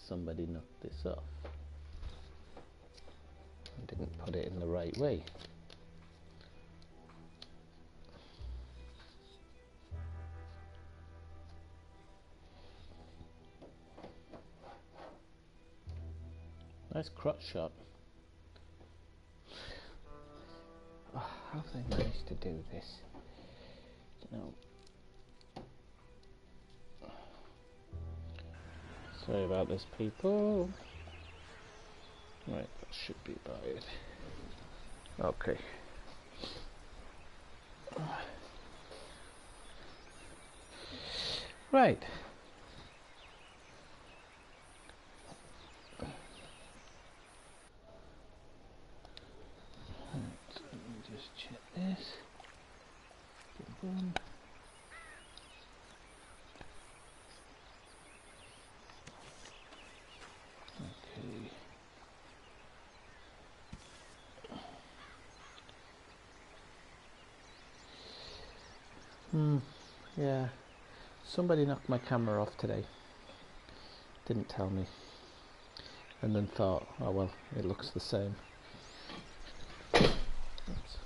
somebody knocked this off. I didn't put it in the right way. Nice crotch shot. Oh, how have they managed to do this? You know. Sorry about this, people. Right, that should be about it. Okay. Right. So let me just check this. Boom, boom. Yeah, somebody knocked my camera off today. Didn't tell me. And then thought, oh well, it looks the same. Oops.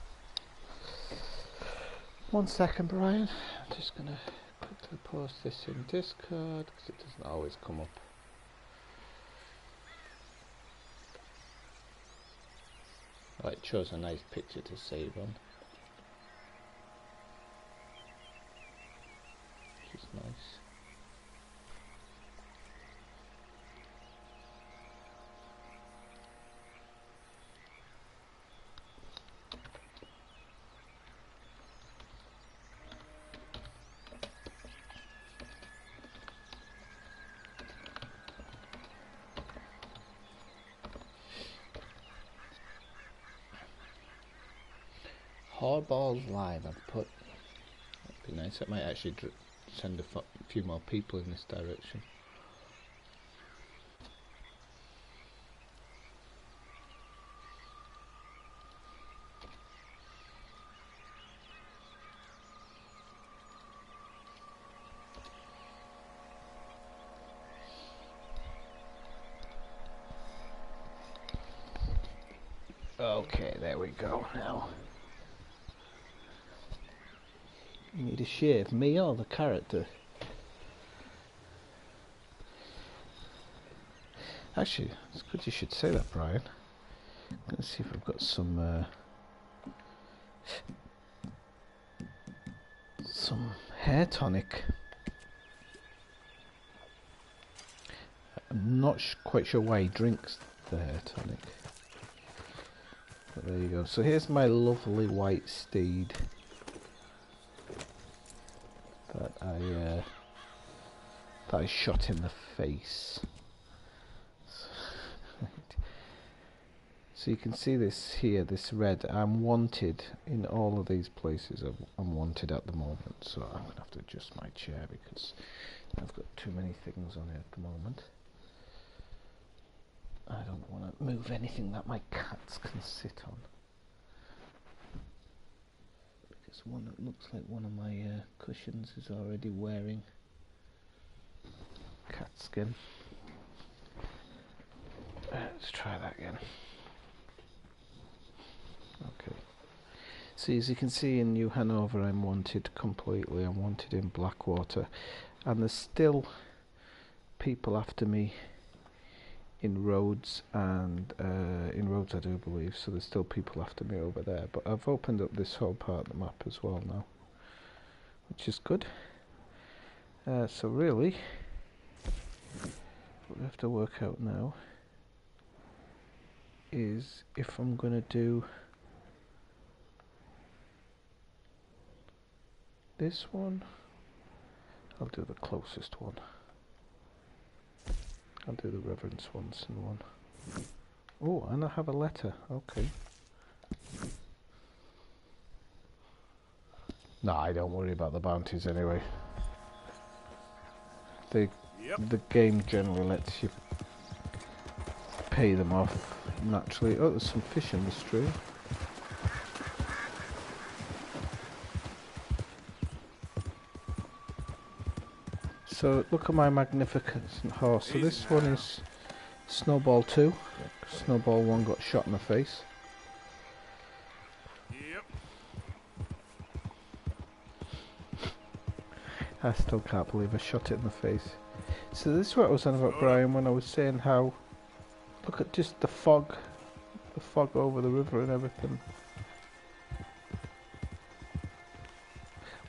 1 second, Brian. I'm just going to quickly post this in Discord because it doesn't always come up. Oh, it chose a nice picture to save on. Which is nice. Hardballs live. I've put. That'd be nice. That might actually send a few more people in this direction. Okay, there we go now. You need a shave, me or the character? Actually, it's good you should say that, Brian. Let's see if I've got some hair tonic. I'm not quite sure why he drinks the hair tonic. But there you go. So here's my lovely white steed that I shot in the face. So you can see this here, this red. I'm wanted in all of these places. I'm wanted at the moment, so I'm going to have to adjust my chair because I've got too many things on it at the moment. I don't want to move anything that my cats can sit on. Because one that looks like one of my cushions is already wearing cat skin. Let's try that again. Okay. See, as you can see in New Hanover, I'm wanted completely. I'm wanted in Blackwater, and there's still people after me in Rhodes and in Rhodes, I do believe. So there's still people after me over there. But I've opened up this whole part of the map as well now, which is good. So really, what we have to work out now is if I'm going to do this one, I'll do the closest one. I'll do the Reverend Swanson one. Oh, and I have a letter. Okay. Nah, I don't worry about the bounties anyway. The game generally lets you pay them off naturally. Oh, there's some fish in the stream. So look at my magnificent horse. So this one is Snowball 2. Snowball 1 got shot in the face. Yep. I still can't believe I shot it in the face. So this is what I was on about, Brian, when I was saying how, look at just the fog over the river and everything.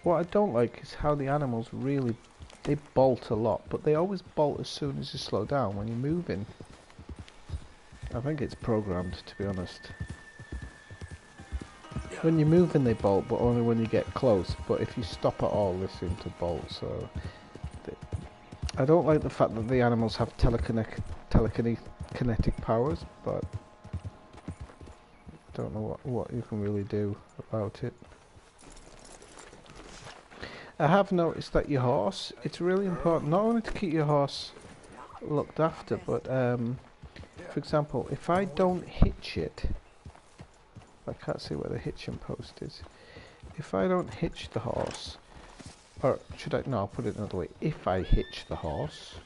What I don't like is how the animals really, they bolt a lot, but they always bolt as soon as you slow down when you're moving. I think it's programmed, to be honest. When you're moving they bolt, but only when you get close. But if you stop at all, they seem to bolt. So I don't like the fact that the animals have telekinetic powers, but I don't know what you can really do about it. I have noticed that your horse, it's really important not only to keep your horse looked after, but for example, if I don't hitch it, I can't see where the hitching post is. If I don't hitch the horse, or should I, no, I'll put it another way. If I hitch the horse,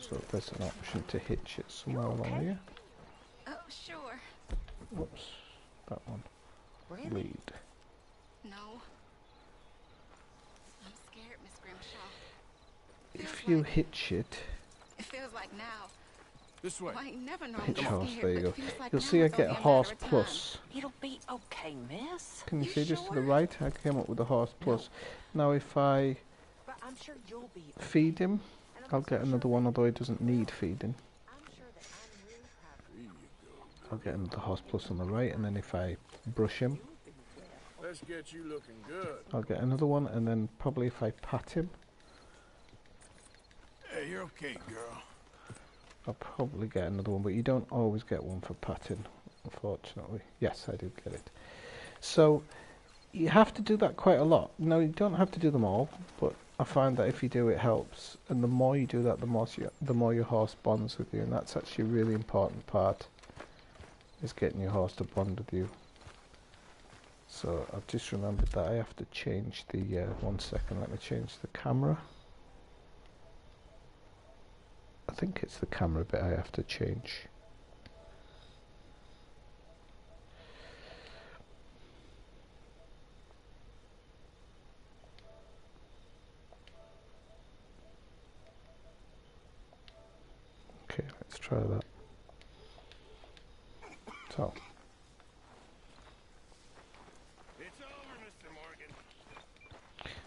so there's an option to hitch it somewhere along here. Oh, sure. Whoops, that one. Really? Lead. No. I'm scared, Miss Grimshaw. If you hitch it, It feels like now. This way. Well, I never know hitch I'm horse, scared, there you but go. it feels like You'll now see I it's get a only a horse matter of plus. It'll be okay, miss. Can you You see just to the sure? right? I came up with a horse plus. Now if I But I'm sure you'll be okay. feed him, And I'm I'll get so another sure one, although he doesn't need feeding. I'm sure that I'm really proud of There you I'll get another horse plus on the right, and then if I brush him, go. Let's get you looking good. I'll get another one, and then probably if I pat him, Hey, you're okay, girl. I'll probably get another one, but you don't always get one for patting, unfortunately. Yes, I did get it. So, you have to do that quite a lot. No, you don't have to do them all, but I find that if you do, it helps. And the more you do that, the more your horse bonds with you, and that's actually a really important part, is getting your horse to bond with you. So, I've just remembered that I have to change the, 1 second, let me change the camera. I think it's the camera bit I have to change. Okay, let's try that. So, It's over, Mr. Morgan.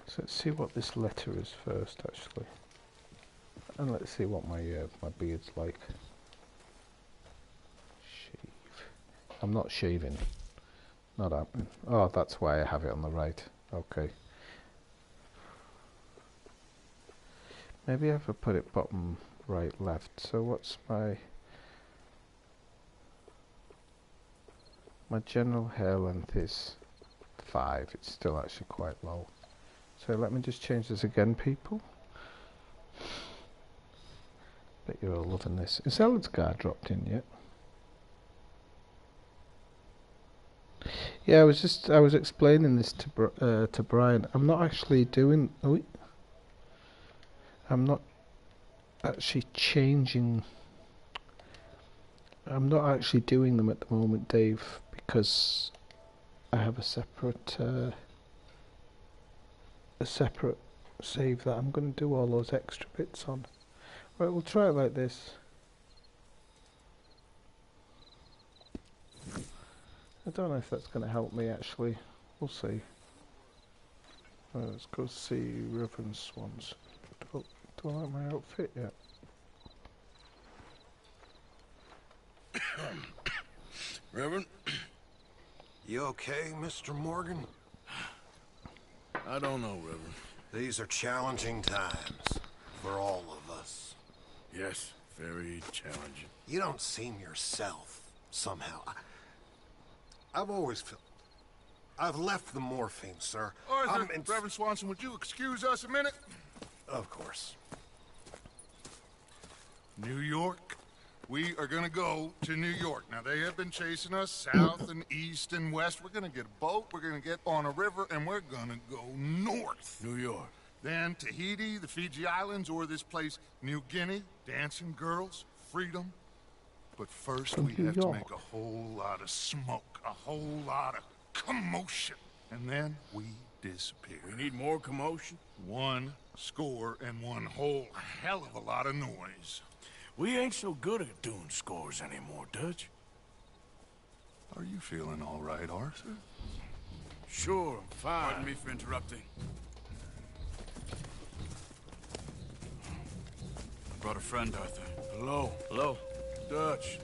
so let's see what this letter is first, actually. And let's see what my my beard's like. Shave. I'm not shaving. Not happening. Oh, that's why I have it on the right. Okay. Maybe I have to put it bottom right left. So what's my general hair length is 5. It's still actually quite low. So let me just change this again, people. Bet you're all loving this. Is Eldsgar dropped in yet? Yeah, I was explaining this to Brian. I'm not actually doing. I'm not actually changing. I'm not actually doing them at the moment, Dave, because I have a separate save that I'm going to do all those extra bits on. Right, we'll try it like this. I don't know if that's going to help me actually. We'll see. Right, let's go see Reverend Swans. Do I like my outfit yet? Reverend? You okay, Mr. Morgan? I don't know, Reverend. These are challenging times for all of us. Yes, very challenging. You don't seem yourself, somehow. I've always felt... I've left the morphine, sir. Arthur, Reverend Swanson, would you excuse us a minute? Of course. New York. We are gonna go to New York. Now, they have been chasing us south and east and west. We're gonna get a boat, we're gonna get on a river, and we're gonna go north. New York. Then Tahiti, the Fiji Islands, or this place, New Guinea, dancing girls, freedom. But first From we New have to York. make a whole lot of smoke, a whole lot of commotion. And then we disappear. We need more commotion? 1 score and one whole hell of a lot of noise. We ain't so good at doing scores anymore, Dutch. Are you feeling all right, Arthur? Sure, I'm fine. Pardon me for interrupting. I brought a friend, Arthur. Hello. Hello. Dutch.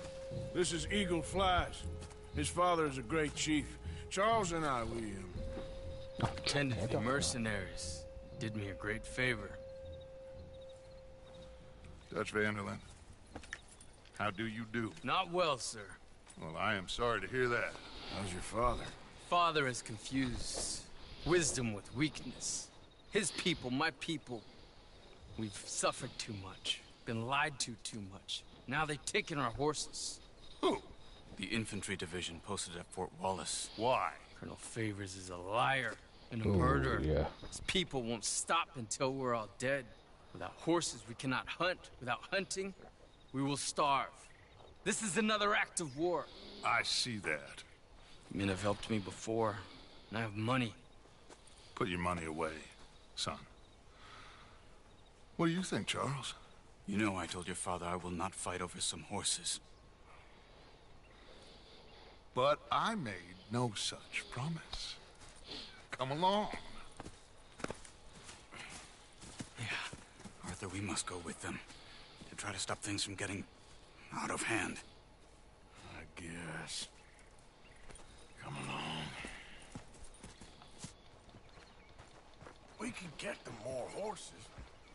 This is Eagle Flies. His father is a great chief. Charles and I, we Pretended to be mercenaries. Did me a great favor. Dutch Vanderlyn, how do you do? Not well, sir. Well, I am sorry to hear that. How's your father? Father has confused wisdom with weakness. His people, my people. We've suffered too much. Been lied to too much. Now they've taken our horses. Who? The infantry division posted at Fort Wallace. Why? Colonel Favors is a liar and a Oh, murderer. yeah. His people won't stop until we're all dead. Without horses, we cannot hunt. Without hunting, we will starve. This is another act of war. I see that. Men have helped me before, and I have money. Put your money away, son. What do you think, Charles? You know I told your father I will not fight over some horses. But I made no such promise. Come along. Arthur, we must go with them to try to stop things from getting out of hand. I guess. Come along. We can get them more horses.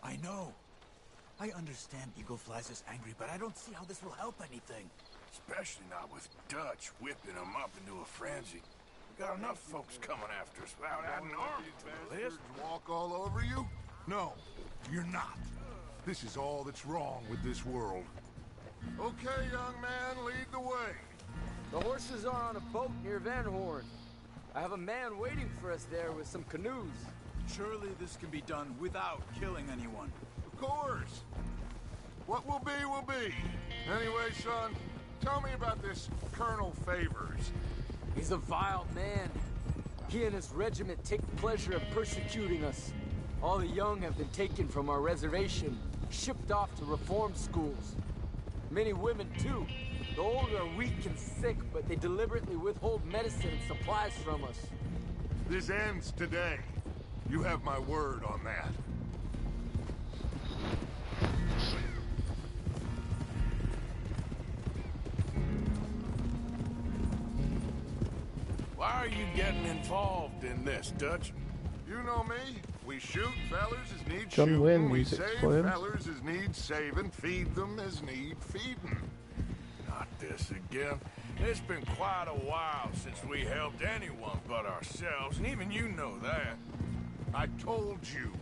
I know. I understand Eagle Flies is angry, but I don't see how this will help anything. Especially not with Dutch whipping them up into a frenzy. We got enough folks coming after us without adding arms to the list. Walk all over you? No, you're not. This is all that's wrong with this world. Okay, young man, lead the way. The horses are on a boat near Van Horn. I have a man waiting for us there with some canoes. Surely this can be done without killing anyone. Of course. What will be, will be. Anyway, son, tell me about this Colonel Favors. He's a vile man. He and his regiment take pleasure in persecuting us. All the young have been taken from our reservation, shipped off to reform schools. Many women, too. The old are weak and sick, but they deliberately withhold medicine and supplies from us. This ends today. You have my word on that. Why are you getting involved in this, Dutch? You know me. We shoot fellers as need John shooting. Wayne We music's save playing. fellers as need saving. Feed them as need feeding. Not this again. It's been quite a while since we helped anyone but ourselves, and even you know that. I told you.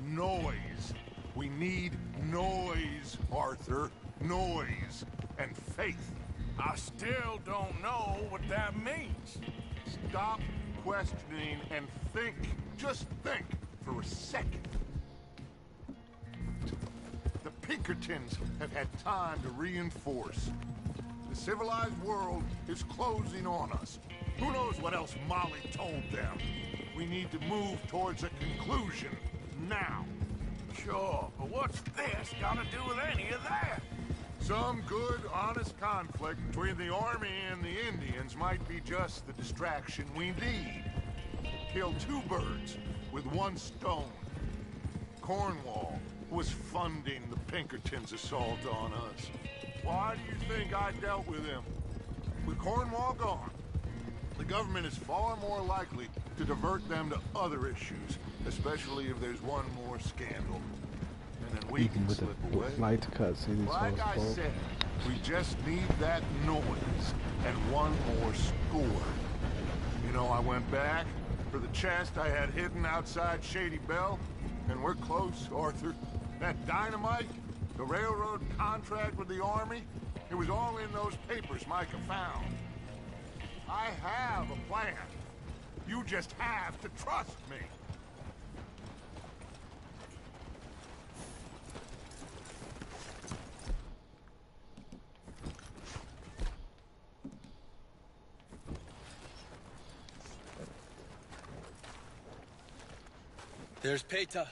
Noise. We need noise, Arthur. Noise and faith. I still don't know what that means. Stop questioning and think. Just think for a second. The Pinkertons have had time to reinforce. The civilized world is closing on us. Who knows what else Molly told them? We need to move towards a conclusion now. Sure, but what's this got to do with any of that? Some good, honest conflict between the army and the Indians might be just the distraction we need. Kill two birds with one stone. Cornwall was funding the Pinkertons' assault on us. Why do you think I dealt with him? With Cornwall gone, the government is far more likely to divert them to other issues, especially if there's one more scandal. And then we Even can with slip the away. light cutscene, it's Like I all said, we just need that noise and one more score. You know, I went back for the chest I had hidden outside Shady Bell, and we're close, Arthur. That dynamite, the railroad contract with the army, it was all in those papers Micah found. I have a plan. You just have to trust me. There's Peta.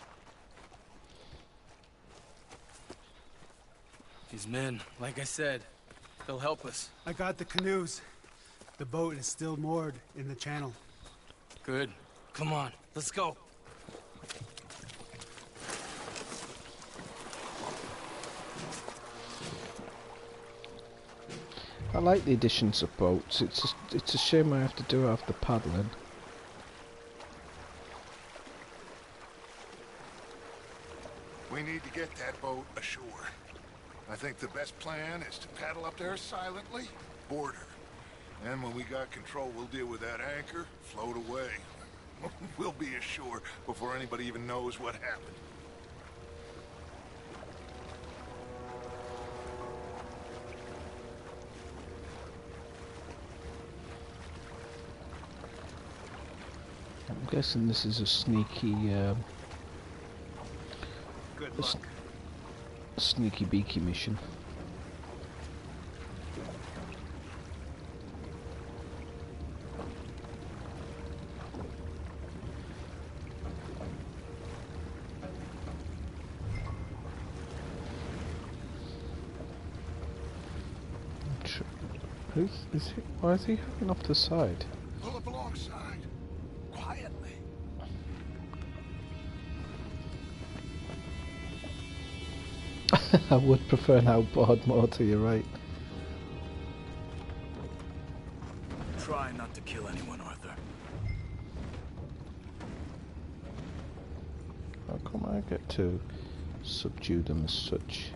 These men, like I said, they'll help us. I got the canoes. The boat is still moored in the channel. Good. Come on, let's go. I like the additions of boats. It's a shame I have to do it after paddling. We need to get that boat ashore. I think the best plan is to paddle up there silently, board her. And when we got control, we'll deal with that anchor, float away. We'll be ashore before anybody even knows what happened. I'm guessing this is a sneaky, Good luck. sneaky beaky mission. Is he? Why is he hanging off the side? Pull up alongside. Quietly. I would prefer an outboard motor, you're right. Try not to kill anyone, Arthur. How come I get to subdue them as such?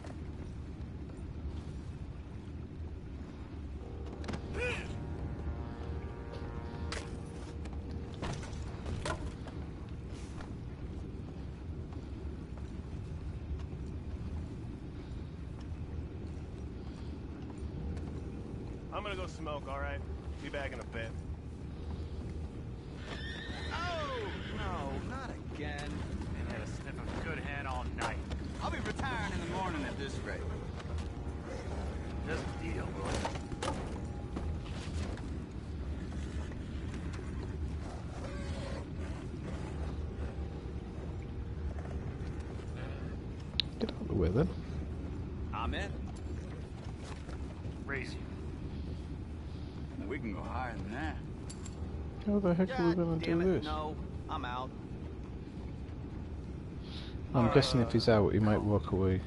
I'm gonna go smoke, alright? Be back in a bit. Oh, no, not again. Ain't had a sniff of good hand all night. I'll be retiring in the morning at this rate. Just a deal, boy. Get out of the way then. I'm in. Raise you. We can go higher than that. How the heck are we gonna do this? No, I'm out. I'm guessing if he's out, he might walk away.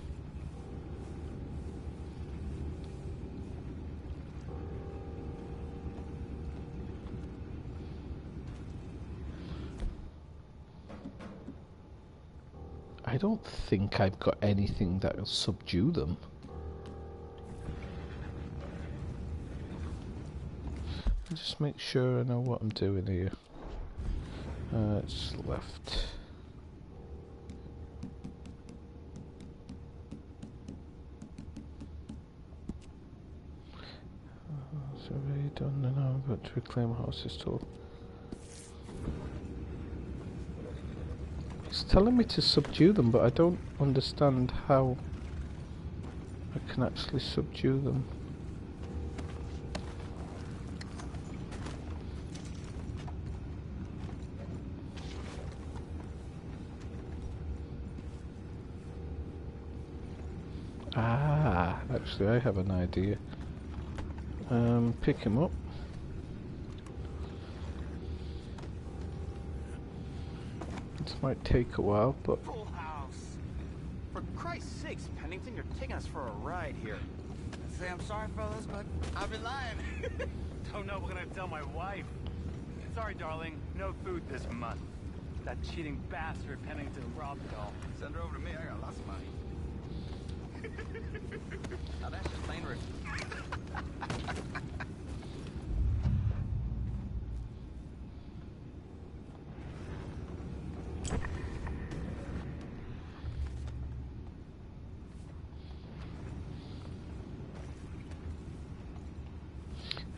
I don't think I've got anything that'll subdue them. Just make sure I know what I'm doing here. It's left. Survey done, and now I've got to reclaim houses tool. It's telling me to subdue them, but I don't understand how I can actually subdue them. Ah, actually I have an idea. Pick him up. This might take a while, but... Full house. For Christ's sakes, Pennington, you're taking us for a ride here. I'd say I'm sorry, fellas, but I've been lying. Don't know what I'm gonna tell my wife. Sorry, darling, no food this month. That cheating bastard Pennington robbed it all. Send her over to me, I got lots of money. Now that's just plain rude.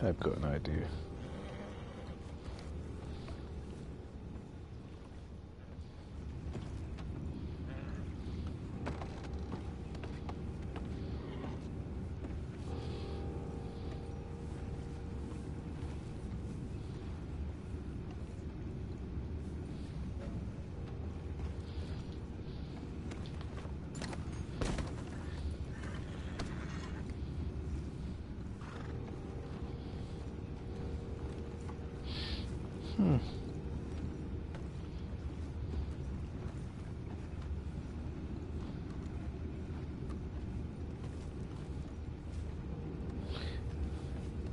I've got an idea.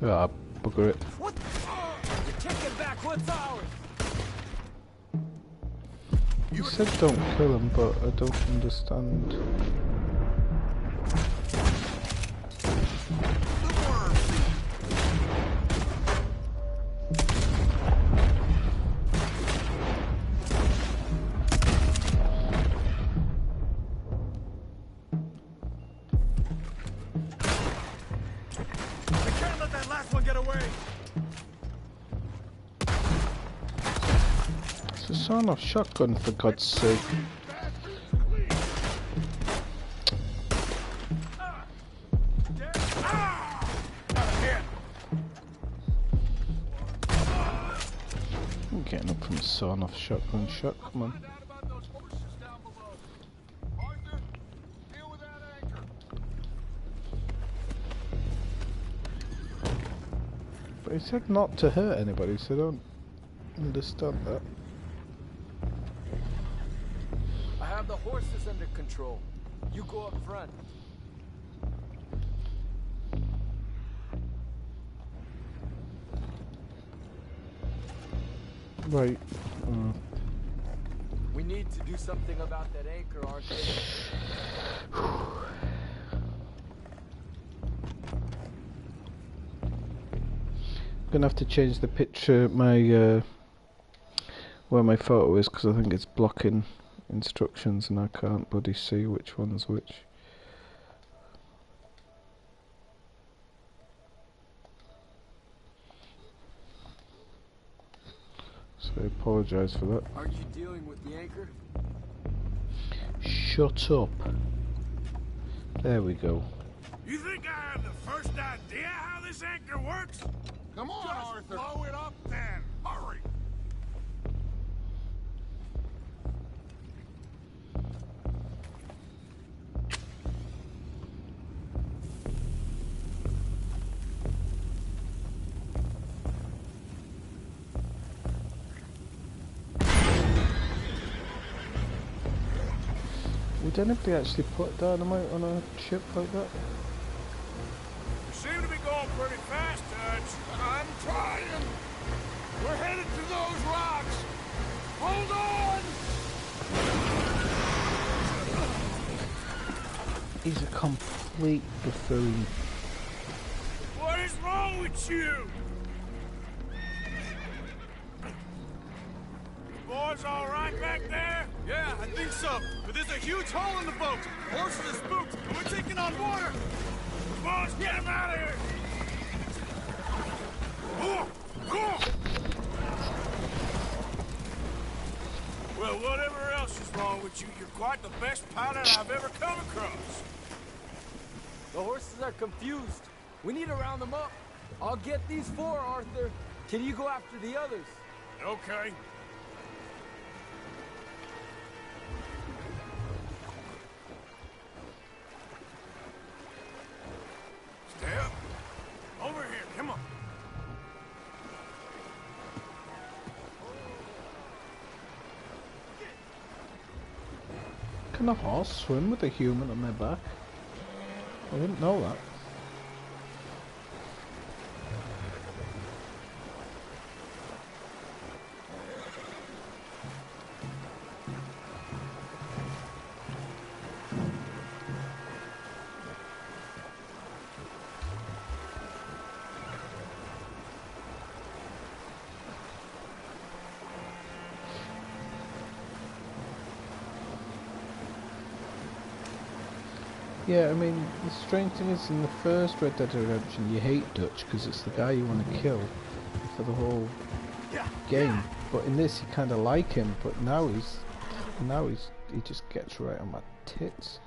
Ah, bugger it. What? You're taking back what's ours. You said don't kill him, but I don't understand. It's a sawn-off shotgun, for God's sake. I'm getting up from a sawn-off shotgun shot, come on. But he said not to hurt anybody, so I don't understand that. I have the horses under control. You go up front. Right. We need to do something about that anchor, Arthur. Gonna have to change the picture, my where my photo is, because I think it's blocking instructions and I can't bloody see which one's which. So I apologise for that. Are you dealing with the anchor? Shut up. There we go. You think I have the first idea how this anchor works? Come on, Just Arthur. blow it up then. Hurry. Would anybody actually put dynamite on a ship like that? You seem to be going pretty fast, Dutch. I'm trying. We're headed to those rocks. Hold on! He's a complete buffoon. What is wrong with you? Boys all right back there? Yeah, I think so. But there's a huge hole in the boat. Horses are spooked, and we're taking on water. Boys, get him out of here! Well, whatever else is wrong with you, you're quite the best pilot I've ever come across. The horses are confused. We need to round them up. I'll get these four, Arthur. Can you go after the others? Okay. Stay up. Over here, come on. Can a horse swim with a human on their back? I didn't know that. Yeah, I mean, the strange thing is, in the first Red Dead Redemption, you hate Dutch because it's the guy you want to kill for the whole game. But in this, you kind of like him, but now he just gets right on my tits.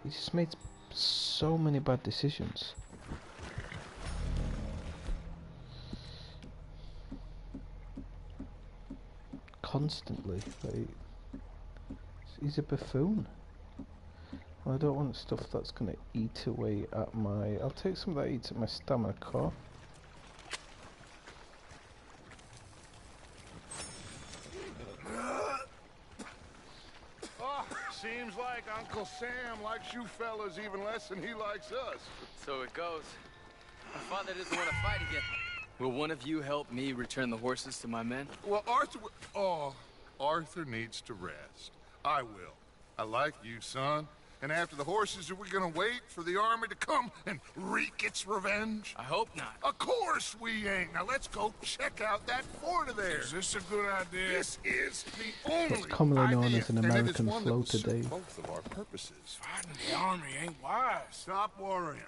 He just made so many bad decisions. Constantly, like, he's a buffoon. I don't want stuff that's going to eat away at my... I'll take some of that eats at my stamina core. like Uncle Sam likes you fellas even less than he likes us. So it goes. My father doesn't want to fight again. Will one of you help me return the horses to my men? Well, Arthur needs to rest. I will. I like you, son. And after the horses, are we gonna wait for the army to come and wreak its revenge? I hope not. Of course we ain't. Now let's go check out that fort of theirs. Is this a good idea? This is the only It's commonly known idea, as an and it is American one that will floater suit day. both of our purposes. Fighting the army ain't wise. Stop worrying.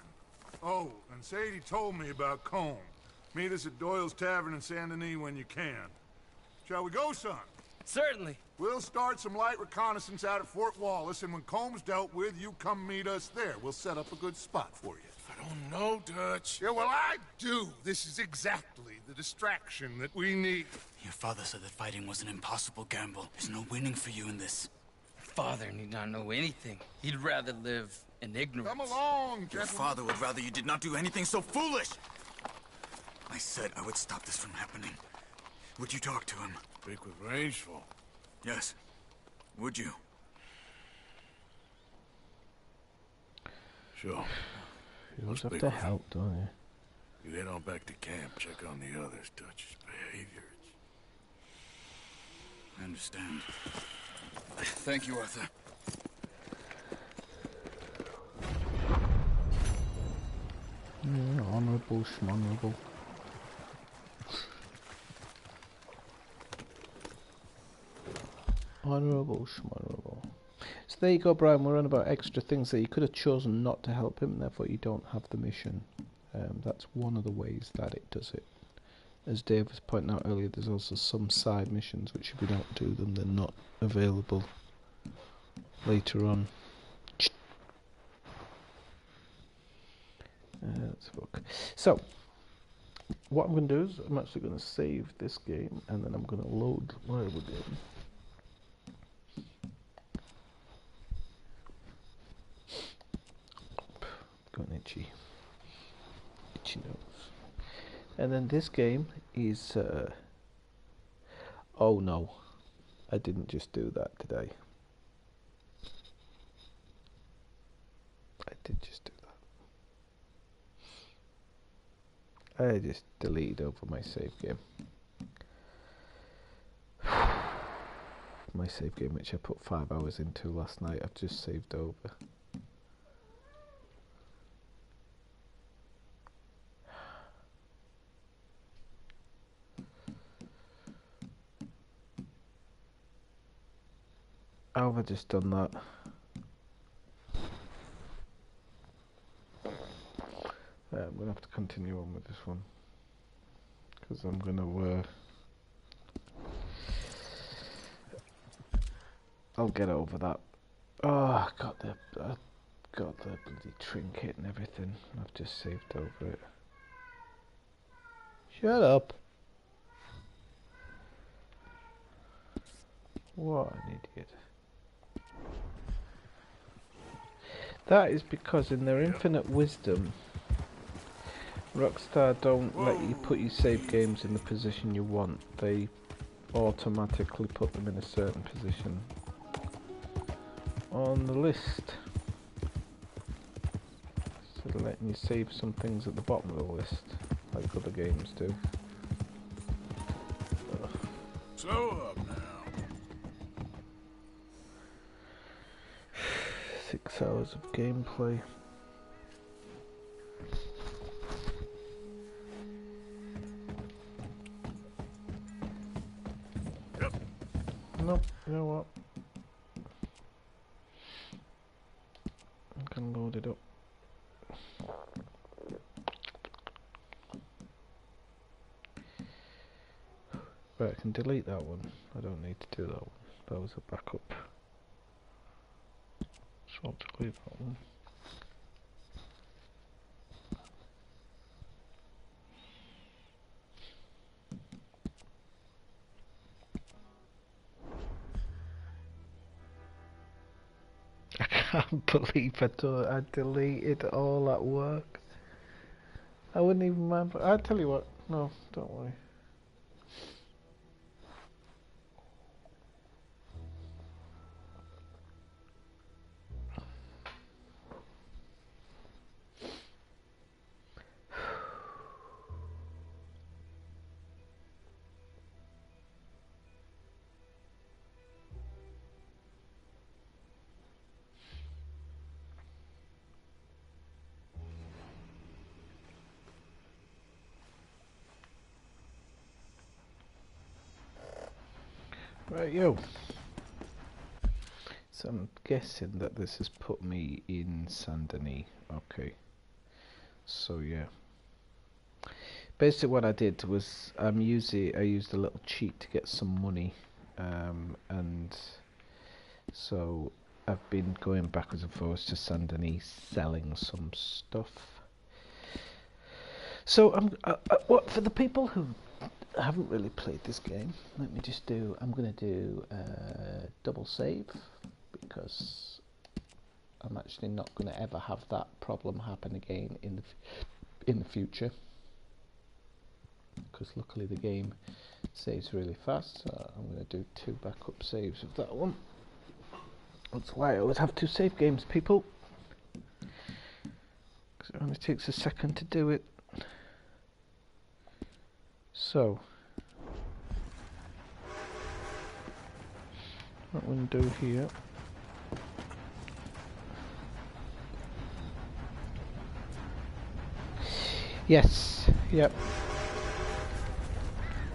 Oh, and Sadie told me about Combe. Meet us at Doyle's Tavern in Saint Denis when you can. Shall we go, son? Certainly. We'll start some light reconnaissance out at Fort Wallace, and when Combs dealt with, you come meet us there. We'll set up a good spot for you. I don't know, Dutch. Yeah, well, I do. This is exactly the distraction that we need. Your father said that fighting was an impossible gamble. There's no winning for you in this. Father need not know anything. He'd rather live in ignorance. Come along, Your gentlemen. father would rather you did not do anything so foolish. I said I would stop this from happening. Would you talk to him? Speak with Rangeful. Yes. Would you? Sure. You always have to help, don't you? You head on back to camp, check on the others, Dutch's behavior. I understand. Thank you, Arthur. Yeah, honourable, schmonourable. Honourable, schmonourable. So there you go, Brian. We're on about extra things that you could have chosen not to help him, and therefore you don't have the mission. That's one of the ways that it does it. As Dave was pointing out earlier, there's also some side missions which, if you don't do them, they're not available later on. Let's look. So, what I'm going to do is I'm actually going to save this game, and then I'm going to load my other game. Got an itchy nose. And then this game is oh no, I didn't just do that, did I? I did just do that. I just deleted over my save game. My save game, which I put 5 hours into last night, I've just saved over. How have I just done that? I'm going to have to continue on with this one, because I'm going to I'll get over that. Oh, I got the bloody trinket and everything. I've just saved over it. Shut up. What an idiot. That is because in their infinite wisdom, Rockstar don't let you put your save games in the position you want. They automatically put them in a certain position on the list. So they're letting you save some things at the bottom of the list, like other games do. Slow up now. 6 hours of gameplay. Yep. Nope, you know what? I can load it up. Right, I can delete that one. I don't need to do that one. That was a backup. So I'll delete that one. I can't believe I deleted all that work. I wouldn't even mind. I'll tell you what. No, don't worry. Right, yo. So I'm guessing that this has put me in Saint Denis. Okay. So yeah. Basically what I did was I used a little cheat to get some money, and so I've been going backwards and forwards to Saint Denis selling some stuff. So what for the people who haven't really played this game, let me just do. I'm gonna do double save because I'm actually not gonna ever have that problem happen again in the future. Because luckily the game saves really fast, so I'm going to do 2 backup saves of that one. That's why I always have 2 save games, people, because it only takes a second to do it. So what we're going to do here, yes, yep.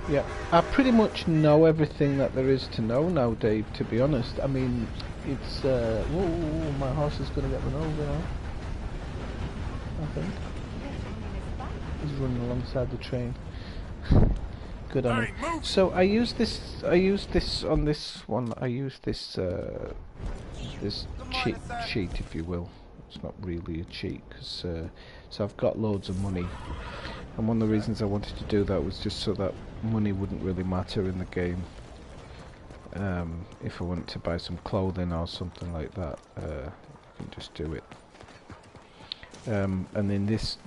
Yeah, I pretty much know everything that there is to know now, Dave, to be honest. I mean, it's, whoa, my horse is going to get run over now, I think. He's running alongside the train. Good on him. So I use this on this one, this cheat, if you will. It's not really a cheat, because, so I've got loads of money. And one of the reasons I wanted to do that was just so that money wouldn't really matter in the game. If I wanted to buy some clothing or something like that, I can just do it. And in this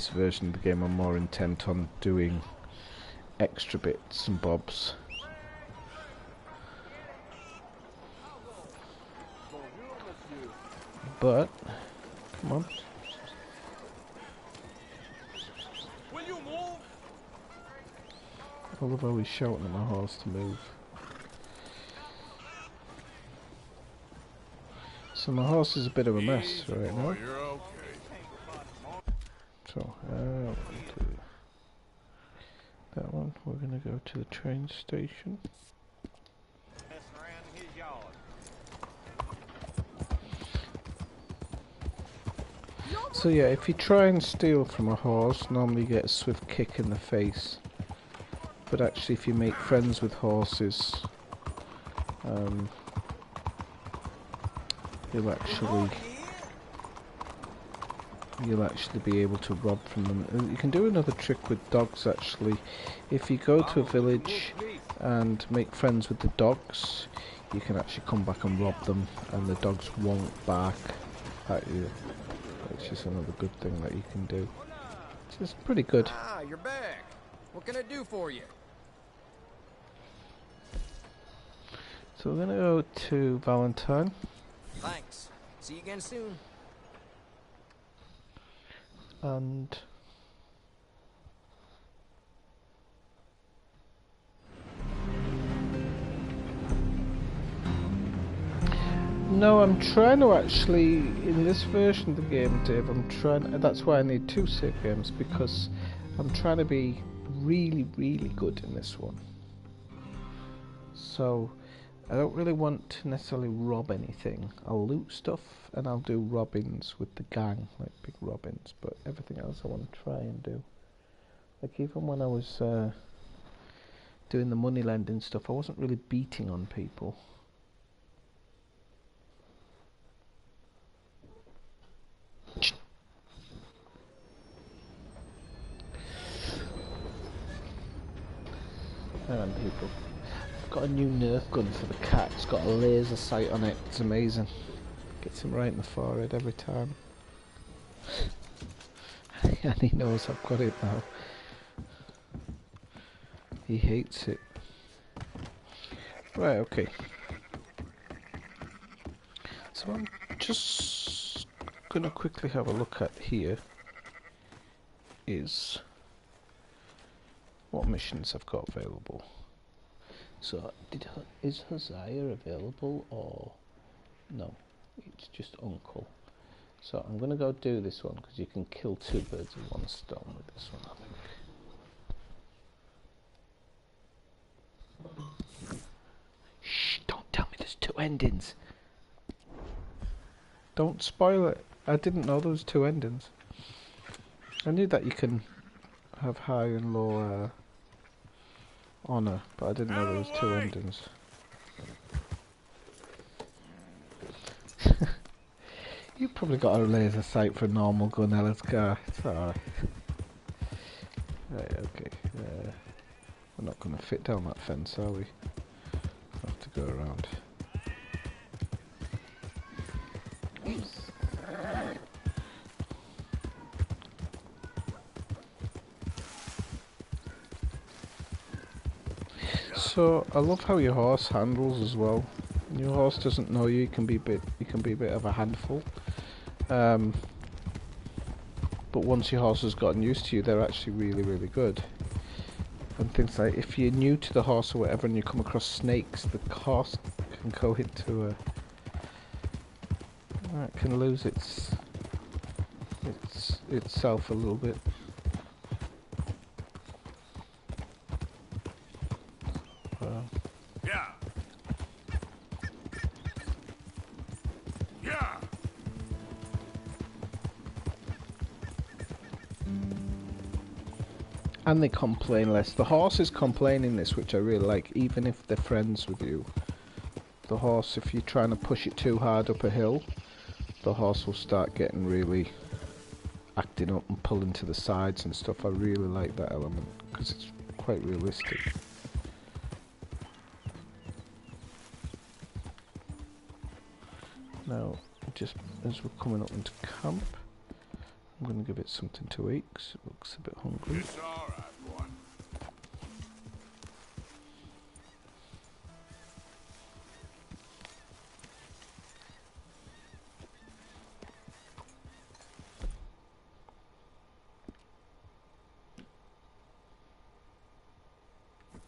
version of the game, I'm more intent on doing extra bits and bobs. But come on. I love how he's shouting at my horse to move. So my horse is a bit of a mess right now. So that one, we're going to go to the train station. So yeah, if you try and steal from a horse, normally you get a swift kick in the face. But actually, if you make friends with horses, you'll actually be able to rob from them. You can do another trick with dogs, actually. If you go to a village and make friends with the dogs, you can actually come back and rob them, and the dogs won't bark at you. It's just another good thing that you can do. It's just pretty good. Ah, you're back. What can I do for you? So we're gonna go to Valentine. Thanks. See you again soon. And no, I'm trying to actually, in this version of the game, Dave, that's why I need 2 save games, because I'm trying to be really, really good in this one. So I don't really want to necessarily rob anything. I'll loot stuff and I'll do robbings with the gang, like big robbings, but everything else I want to try and do. Like even when I was doing the money lending stuff, I wasn't really beating on people. Hang on, people. Got a new Nerf gun for the cat. It's got a laser sight on it. It's amazing. Gets him right in the forehead every time. And he knows I've got it now. He hates it. Right, okay. So I'm just gonna quickly have a look at here is what missions I've got available. So, is Hosea available or no? It's just Uncle. So I'm gonna go do this one because you can kill 2 birds with 1 stone with this one, I think. 2 endings. Don't spoil it. I didn't know there was 2 endings. I knew that you can have high and low honor, but I didn't know there was 2 endings. You probably got a laser sight for a normal gun, Ellis-Gar. It's alright. Right, okay. We're not going to fit down that fence, are we? We'll have to go around. So I love how your horse handles as well. Your horse doesn't know you. You can be a bit of a handful. But once your horse has gotten used to you, they're actually really, really good. And things like if you're new to the horse or whatever, and you come across snakes, the horse can go into a. It can lose itself a little bit. And they complain less. The horses complain in this, which I really like, even if they're friends with you. The horse, if you're trying to push it too hard up a hill, the horse will start getting really acting up and pulling to the sides and stuff. I really like that element, because it's quite realistic. Now, just as we're coming up into camp, I'm going to give it something to eat because it looks a bit hungry. It's all right, boy.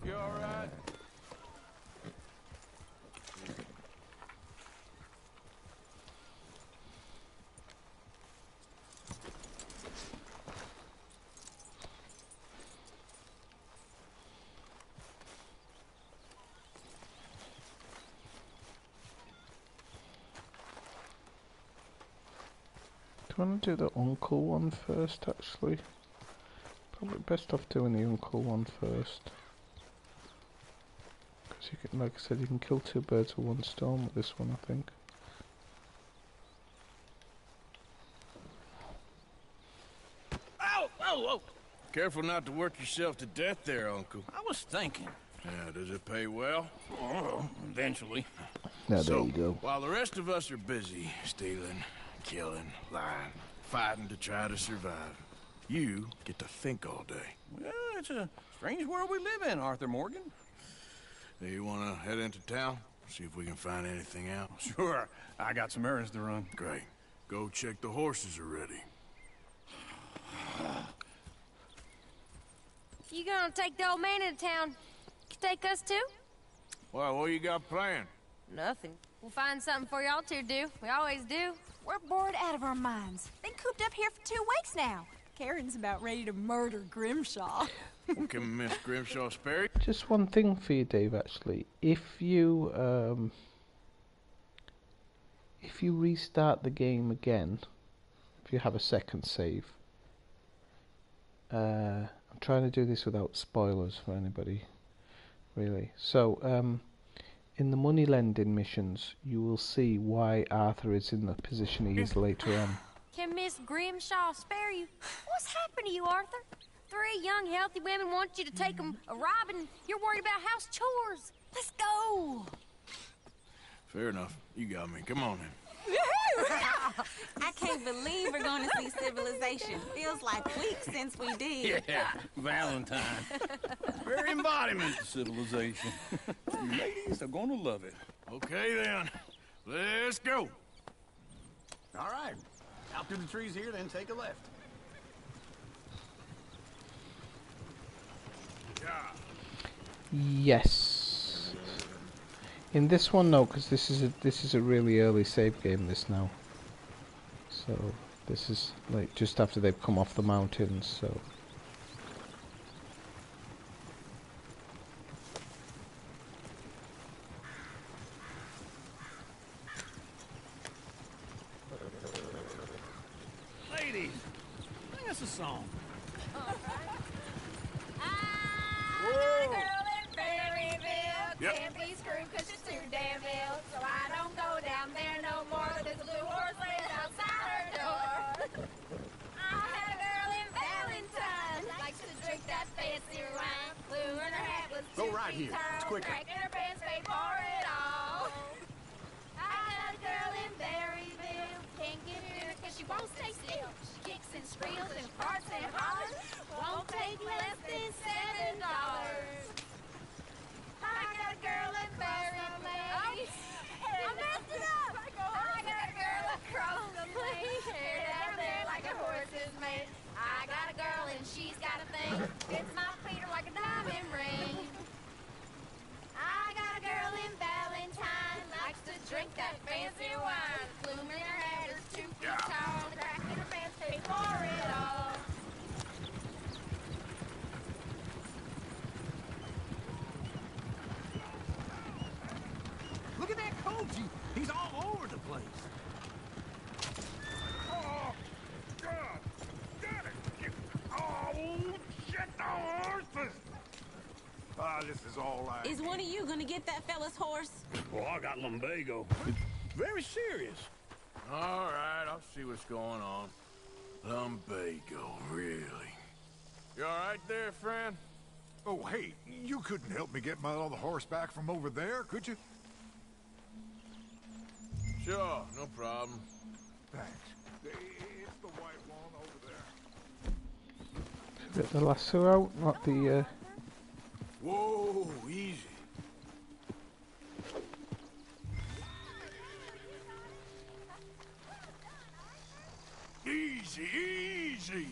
You all right? Do you want to do the uncle one first, actually? Probably best off doing the uncle one first. Because you can, like I said, you can kill 2 birds with 1 stone with this one, I think. Ow! Whoa, whoa! Careful not to work yourself to death there, Uncle. I was thinking. Yeah, does it pay well? Oh, eventually. Now there you go. While the rest of us are busy stealing, killing, lying, fighting to try to survive, you get to think all day. Well, it's a strange world we live in, Arthur Morgan. Hey, you want to head into town? See if we can find anything out? Sure. I got some errands to run. Great. Go check the horses are ready. You gonna take the old man into town? Take us too? Well, what you got planned? Nothing. We'll find something for y'all to do. We always do. We're bored out of our minds. Been cooped up here for 2 weeks now. Karen's about ready to murder Grimshaw. Well, can Miss Grimshaw spare you? Just one thing for you, Dave, actually. If you restart the game again, if you have a second save, I'm trying to do this without spoilers for anybody, really. So, in the money lending missions, you will see why Arthur is in the position he is later on. Can Miss Grimshaw spare you? What's happened to you, Arthur? 3 young, healthy women want you to take them a robbing. You're worried about house chores. Let's go. Fair enough. You got me. Come on then. I can't believe we're going to see civilization. Feels like weeks since we did. Yeah, Valentine. Very embodiment of civilization. You ladies are gonna love it. Okay then. Let's go. All right. Out through the trees here, then take a left. Yes. In this one, no, because this is a really early save game. This now. So this is like just after they've come off the mountains. So. Sing us a song. Girl in Berryville can't be screwed 'cause she's too damn ill. So I don't go down there no more. There's a blue horse laying outside her door. I had a girl in Valentine, likes to drink that fancy wine. Blue in her hat was Go 2 right feet here. tall, It's quicker. crack in her pants, paid for it all. I had a girl in Berryville, can't get her 'cause she won't stay still. She kicks and squeals and farts and hollers, won't take less than $7. I got a girl in Berryville. I messed it up. I got a girl across the place, hair down there like a horse is made. I got a girl and she's got a thing. It's my feet are like a diamond ring. I got a girl in Valentine, likes to drink that fancy wine. Bloom in her hat is 2 feet tall, crack in her pants, pay for it all. Look at that coach. He's all over the place. Oh, God! Damn it! Oh, shit, the horses! Ah, this is all right. Is one of you gonna get that fella's horse? Well, I got lumbago. It's very serious. All right, I'll see what's going on. Lumbago, really? You all right there, friend? Oh, hey, you couldn't help me get my other horse back from over there, could you? Sure, no problem. Thanks. It's the white one over there. Get the lasso out, not the. Whoa, easy. Easy, easy.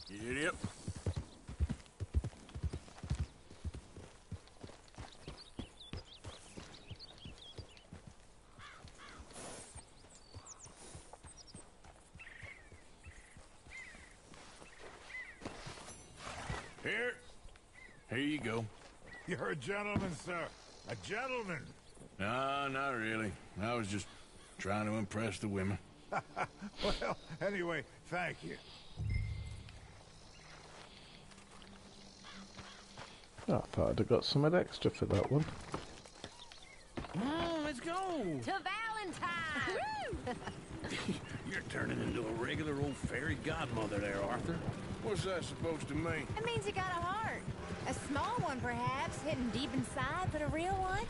Idiot. Here you go. You're a gentleman, sir. A gentleman. No, not really. I was just trying to impress the women. Well, anyway, thank you. Oh, I thought I'd have got something extra for that one. Come on, let's go. To Valentine! You're turning into a regular old fairy godmother there, Arthur. What's that supposed to mean? It means you got a heart. A small one, perhaps, hidden deep inside, but a real one.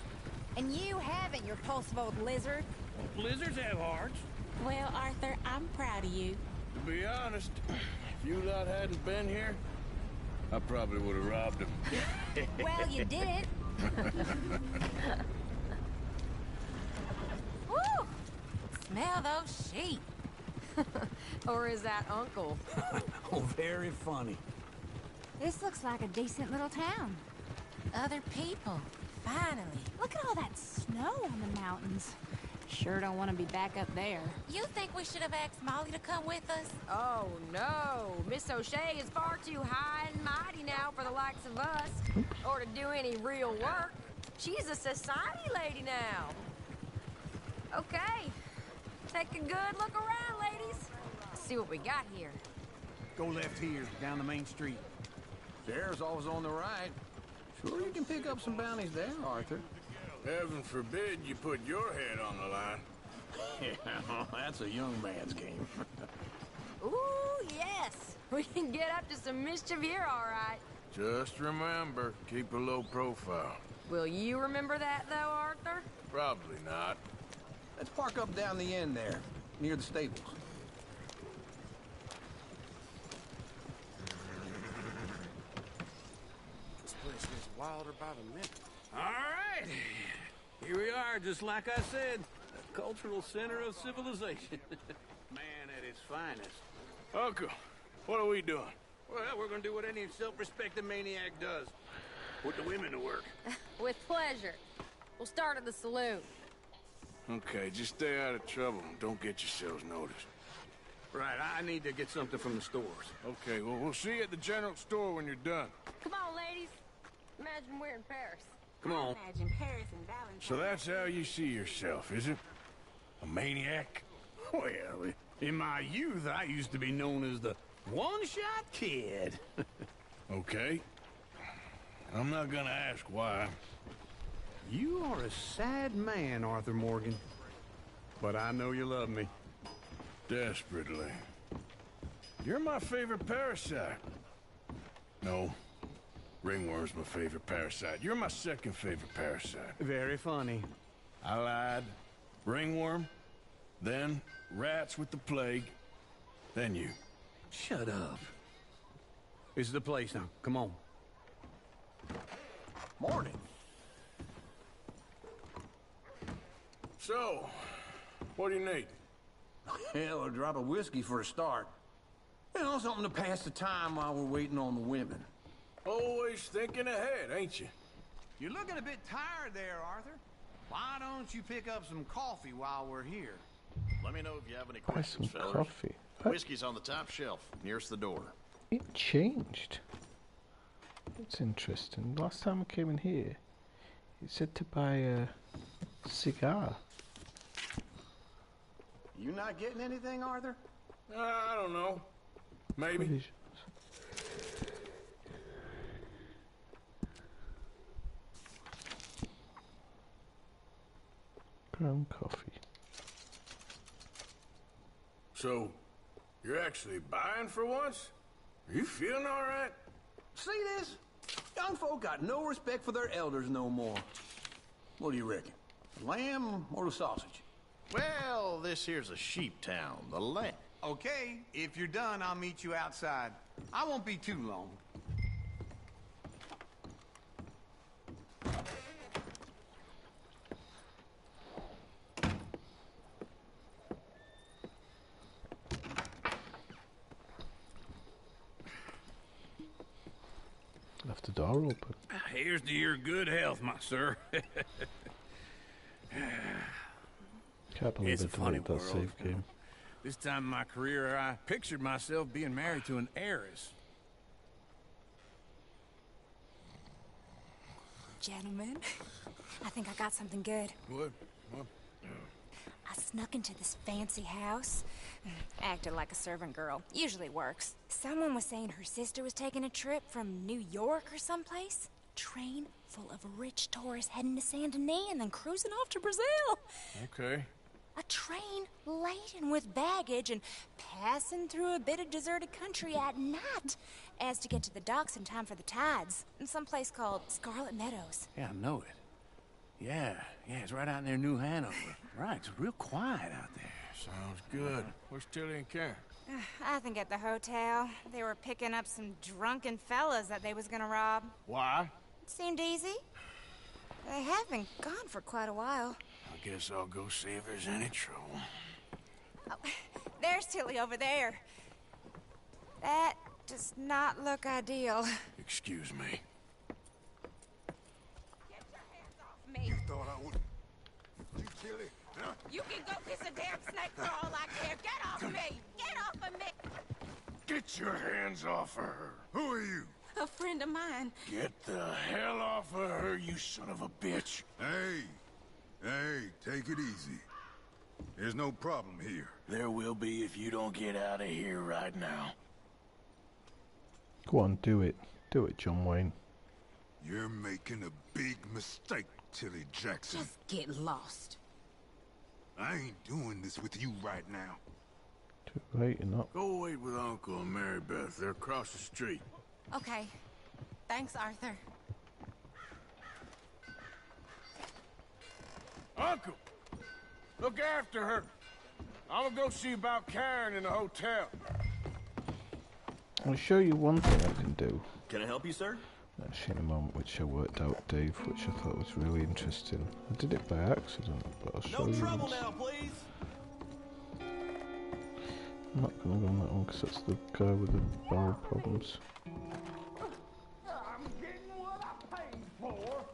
And you haven't, you repulsive old lizard. Well, lizards have hearts. Well, Arthur, I'm proud of you. To be honest, if you lot hadn't been here, I probably would have robbed him. Well, you didn't. Woo! Smell those sheep. Or is that Uncle? Oh, very funny. This looks like a decent little town. Other people. Finally. Look at all that snow on the mountains. Sure don't want to be back up there. You think we should have asked Molly to come with us? Oh, no. Miss O'Shea is far too high and mighty now for the likes of us. Or to do any real work. She's a society lady now. Okay. Take a good look around, ladies. See what we got here. Go left here, down the main street. There's always on the right. Sure you can pick up some bounties there, Arthur. Heaven forbid you put your head on the line. Yeah, that's a young man's game. Ooh, yes. We can get up to some mischief here, all right. Just remember, keep a low profile. Will you remember that, though, Arthur? Probably not. Let's park up down the end there, near the stables. This place gets wilder by the minute. All right. Here we are, just like I said. The cultural center of civilization. Man at its finest. Uncle, what are we doing? Well, we're gonna do what any self-respecting maniac does. Put the women to work. With pleasure. We'll start at the saloon. Okay, just stay out of trouble and don't get yourselves noticed. Right, I need to get something from the stores. Okay, well, we'll see you at the general store when you're done. Come on, ladies. Imagine we're in Paris. Come on. Imagine Paris and Valentine. So that's how you see yourself, is it? A maniac? Well, in my youth, I used to be known as the one-shot kid. Okay. I'm not gonna ask why. You are a sad man, Arthur Morgan. But I know you love me. Desperately. You're my favorite parasite. No. Ringworm's my favorite parasite. You're my second favorite parasite. Very funny. I lied. Ringworm. Then rats with the plague. Then you. Shut up. This is the place now. Come on. Morning. So, what do you need? Hell, a drop of whiskey for a start. You know, something to pass the time while we're waiting on the women. Always thinking ahead, ain't you? You're looking a bit tired there, Arthur. Why don't you pick up some coffee while we're here? Let me know if you have any Buy questions, some fellas. coffee. Whiskey's on the top shelf, nearest the door. It changed. That's interesting. Last time I came in here, it said to buy a cigar. You not getting anything, Arthur? I don't know. Maybe. Provisions. Ground coffee. So, you're actually buying for once? Are you feeling all right? See this? Young folk got no respect for their elders no more. What do you reckon? The lamb or the sausage? Well, this here's a sheep town, the lamb. Okay, if you're done, I'll meet you outside. I won't be too long. Left the door open. Here's to your good health, my sir. Can't believe It's I a funny deleted that world. save game. This time in my career, I pictured myself being married to an heiress. Gentlemen, I think I got something good. What? I snuck into this fancy house. Acted like a servant girl. Usually works. Someone was saying her sister was taking a trip from New York or someplace. Train full of rich tourists heading to Saint Denis and then cruising off to Brazil. Okay. A train laden with baggage and passing through a bit of deserted country at night as to get to the docks in time for the tides in some place called Scarlet Meadows. Yeah, I know it. Yeah, it's right out near New Hanover. Right, it's real quiet out there. Sounds good. Where's Tilly and Karen? I think at the hotel. They were picking up some drunken fellas that they was gonna rob. Why? It seemed easy. They have been gone for quite a while. I guess I'll go see if there's any trouble. Oh, there's Tilly over there. That does not look ideal. Excuse me. Get your hands off me. You thought I would... You Tilly? Huh? You can go kiss a damn snake for all I care. Get off me! Get off of me! Get your hands off of her. Who are you? A friend of mine. Get the hell off of her, you son of a bitch. Hey, take it easy. There's no problem here. There will be if you don't get out of here right now. Go on, do it. Do it, John Wayne. You're making a big mistake, Tilly Jackson. Just get lost. I ain't doing this with you right now. Too late, you're not. Go wait with Uncle and Mary Beth. They're across the street. Okay. Thanks, Arthur. Uncle! Look after her. I'm gonna go see about Karen in the hotel. I'll show you one thing I can do. Can I help you, sir? Actually, in a moment, which I worked out, Dave, which I thought was really interesting. I did it by accident, but I'll show you. No trouble once. now, please. I'm not going to go on that one because that's the guy with the bowel problems. I'm getting what I paid for.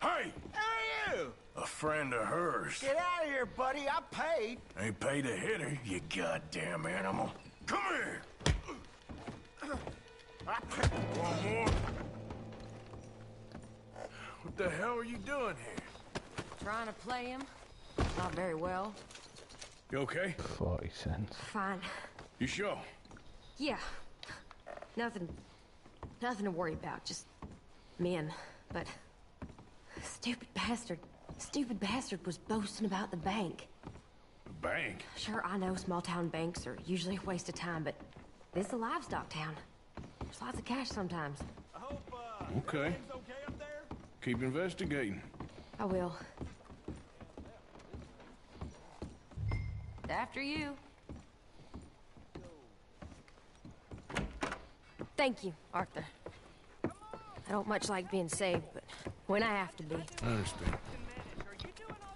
Hey! Who are you? A friend of hers. Get out of here, buddy. I paid. Ain't paid to hit her, you goddamn animal. Come here! One more. What the hell are you doing here? Trying to play him. Not very well. You okay? 40 cents. Fine. You sure? Yeah. Nothing to worry about. Just men. But stupid bastard was boasting about the bank. The bank? Sure, I know small town banks are usually a waste of time, but this is a livestock town. There's lots of cash sometimes. Okay. Keep investigating. I will. After you. Thank you, Arthur. I don't much like being saved, but when I have to be. I understand.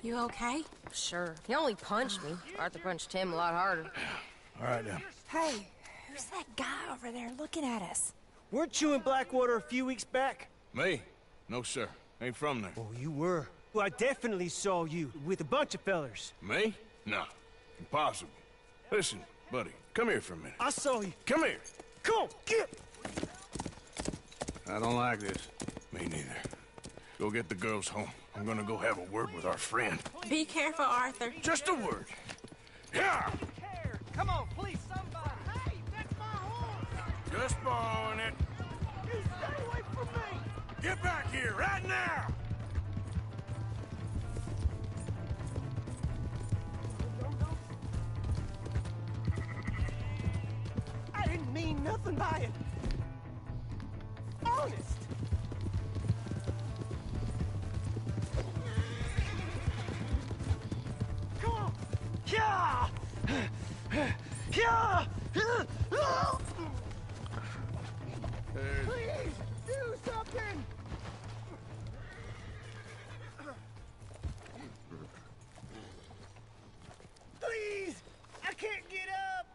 You okay? Sure. He only punched me. Arthur punched him a lot harder. All right, now. Hey, who's that guy over there looking at us? Weren't you in Blackwater a few weeks back? Me? No, sir. Ain't from there. Oh, you were. Well, I definitely saw you with a bunch of fellers. Me? No. Impossible. Listen, buddy, come here for a minute. I saw you. Come here. Come on, get! I don't like this. Me neither. Go get the girls home. I'm gonna go have a word with our friend. Be careful, Arthur. Just a word. Yeah! Come on, please, somebody. Hey, that's my horse. Just borrowing it. You stay away from me. Get back here right now! I didn't mean nothing by it. Honest. Come on. Yeah! Yeah! Please, do something! Please! I can't get up!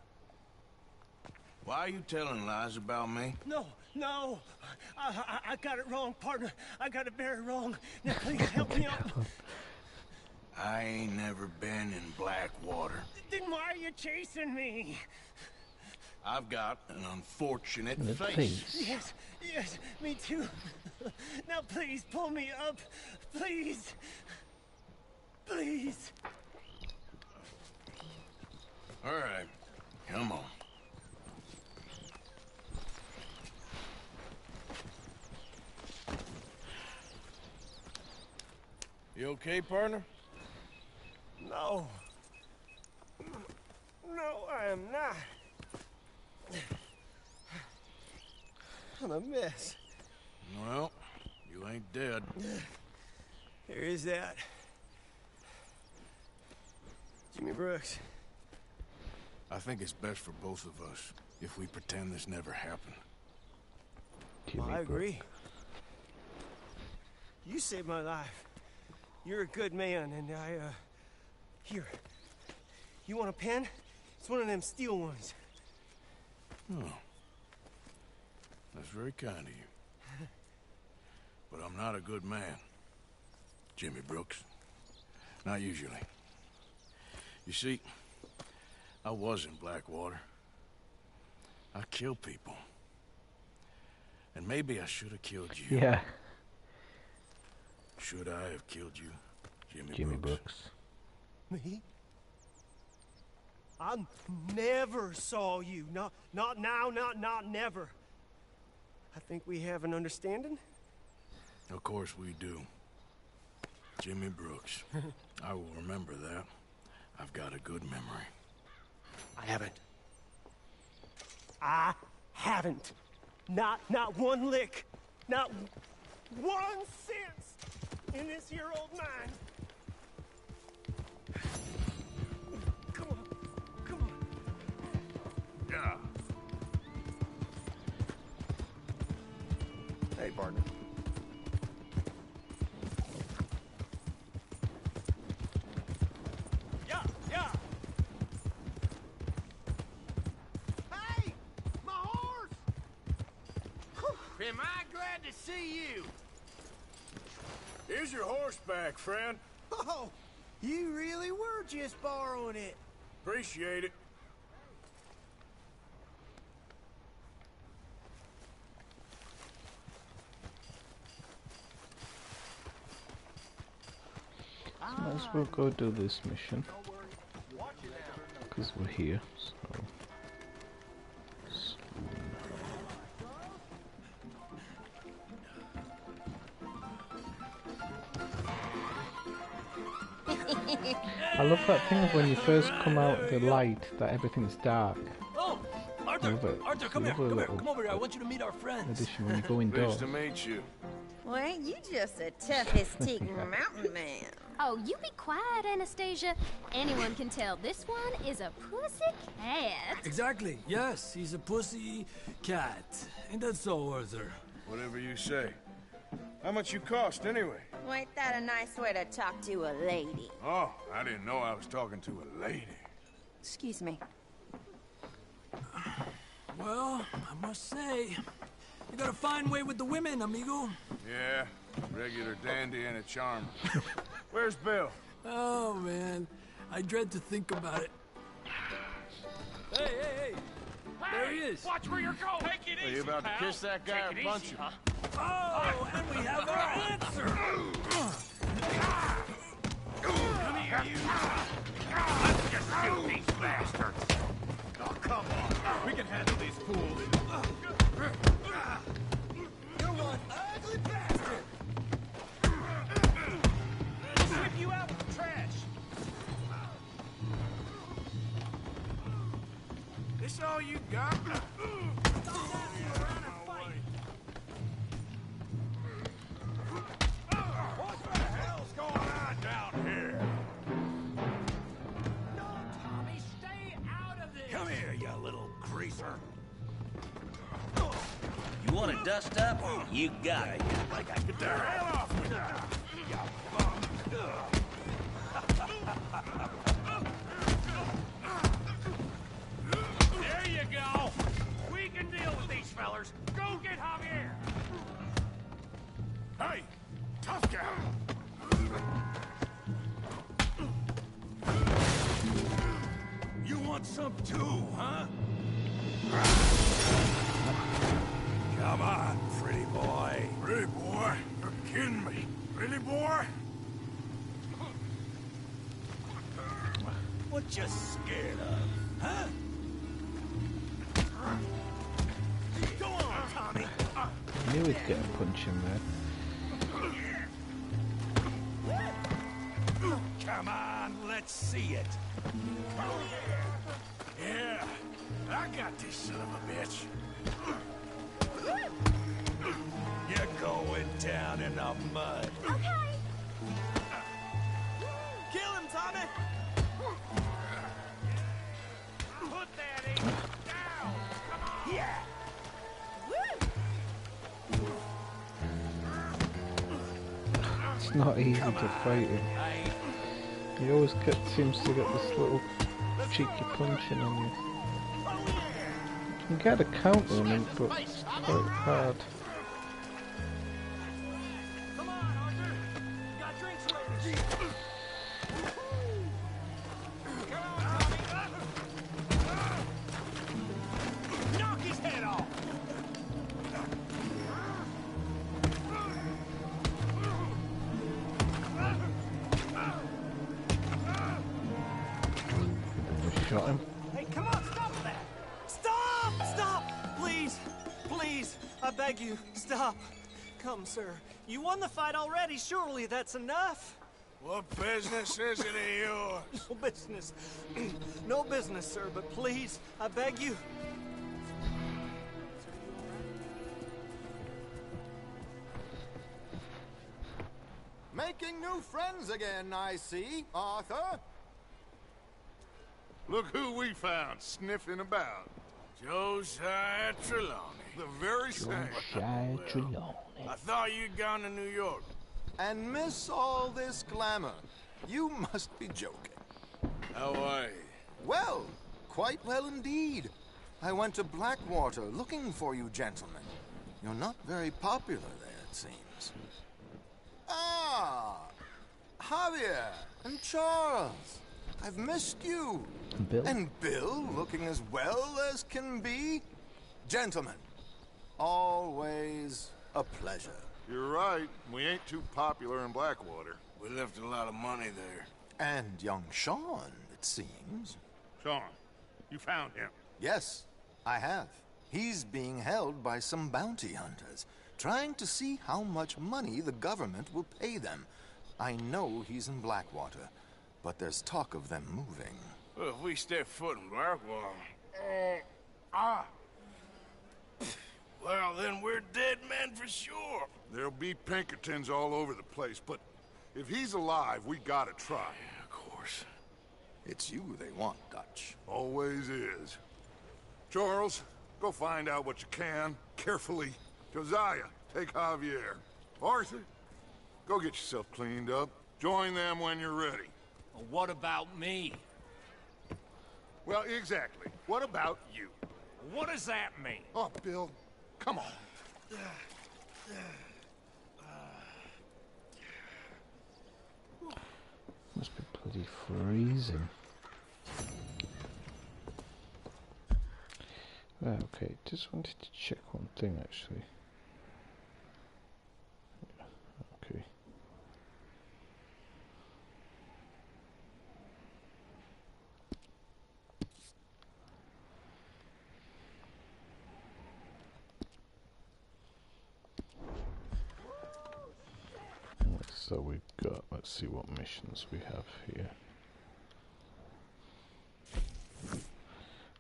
Why are you telling lies about me? No. I got it wrong, partner. I got it very wrong. Now, please help me out. I ain't never been in Blackwater. Then why are you chasing me? I've got an unfortunate face. Face. Yes, me too. Now, please, pull me up. Please. Please. All right, come on. You okay, partner? No. No, I am not. I'm a mess. Well, you ain't dead. There is that. Jimmy Brooks. I think it's best for both of us if we pretend this never happened. Well, I agree. You saved my life. You're a good man, and here. You want a pen? It's one of them steel ones. Oh. That's very kind of you. But I'm not a good man, Jimmy Brooks. Not usually. You see, I was in Blackwater. I kill people. And maybe I should have killed you. Yeah. Should I have killed you, Jimmy Brooks? Me? I never saw you. Not now, not never. I think we have an understanding. Of course we do. Jimmy Brooks. I will remember that. I've got a good memory. I haven't. Not one lick. Not 1 cent in this here old mine. Come on. Yeah. Hey, partner. Yeah. Hey, my horse! Am I glad to see you? Here's your horseback, friend. Oh, you really were just borrowing it. Appreciate it. might as well go do this mission. Because we're here, so... I love that thing of when you first come out of the light, that everything's dark. Oh, Arthur, come here, come over here. I want you to meet our friends. Addition when you go indoors. Pleased to meet you. Well, ain't you just a toughest mountain man? Oh, you be quiet, Anastasia. Anyone can tell this one is a pussy cat. Exactly. Yes, he's a pussy cat. Ain't that so, Arthur? Whatever you say. How much you cost, anyway? Well, ain't that a nice way to talk to a lady? Oh, I didn't know I was talking to a lady. Excuse me. Well, I must say, you got a fine way with the women, amigo. Yeah, regular dandy and a charmer. Where's Bill? Oh, man. I dread to think about it. Hey! There he is. Watch where you're going. Take it easy, Are you about to pal. kiss that guy or punch him? Huh? Oh, and we have our answer. Come here, you. Let's just shoot these bastards. Oh, come on. We can handle these fools. You're one ugly bastard. Sweep you out with the trash. This all you got? What the hell's going on down here? No, Tommy, stay out of this. Come here, you little greaser. You want to dust up? You got it. Like I could tear hell off with There you go. We can deal with these fellers. Go get Javier. Hey, tough guy. You want some too, huh? Come on, pretty boy. Pretty boy? You're kidding me. Pretty boy? What you scared of, huh? Go on, Tommy. I knew he'd get a punch in there. Come on, let's see it. Yeah, I got this son of a bitch. You're going down in the mud. Okay. Kill him, Tommy! Put that ape down. Come on. Yeah! It's not easy to fight him. He always seems to get this little cheeky punching on you. You can get a counter on him, but it's quite hard. Come on, Arthur. You got drinks ready. Come on, Tommy. Knock his head off. Shot him. Hey, come on, stop that! Stop! Stop! Please! Please! I beg you, stop! Come, sir. You won the fight already. Surely that's enough. What business is it of yours? No business. No business, sir, but please, I beg you. Making new friends again, I see, Arthur. Look who we found sniffing about. Josiah Trelawney. The very same. Josiah Trelawney. I thought you'd gone to New York. And miss all this glamour. You must be joking. How are you? Well, quite well indeed. I went to Blackwater looking for you gentlemen. You're not very popular there, it seems. Ah! Javier and Charles. I've missed you. Bill? And Bill, looking as well as can be. Gentlemen, always a pleasure. You're right. We ain't too popular in Blackwater. We left a lot of money there. And young Sean, it seems. Sean, you found him? Yes, I have. He's being held by some bounty hunters, trying to see how much money the government will pay them. I know he's in Blackwater, but there's talk of them moving. Well, if we step foot in Blackwater... Well, then we're dead men for sure. There'll be Pinkertons all over the place, but if he's alive, we gotta try. Yeah, of course. It's you they want, Dutch. Always is. Charles, go find out what you can, carefully. Josiah, take Javier. Arthur, go get yourself cleaned up. Join them when you're ready. Well, what about me? Well, exactly. What about you? What does that mean? Oh, Bill, come on. Must be bloody freezing. Right, okay, just wanted to check one thing actually. Yeah, okay. So we've got, let's see what missions we have here.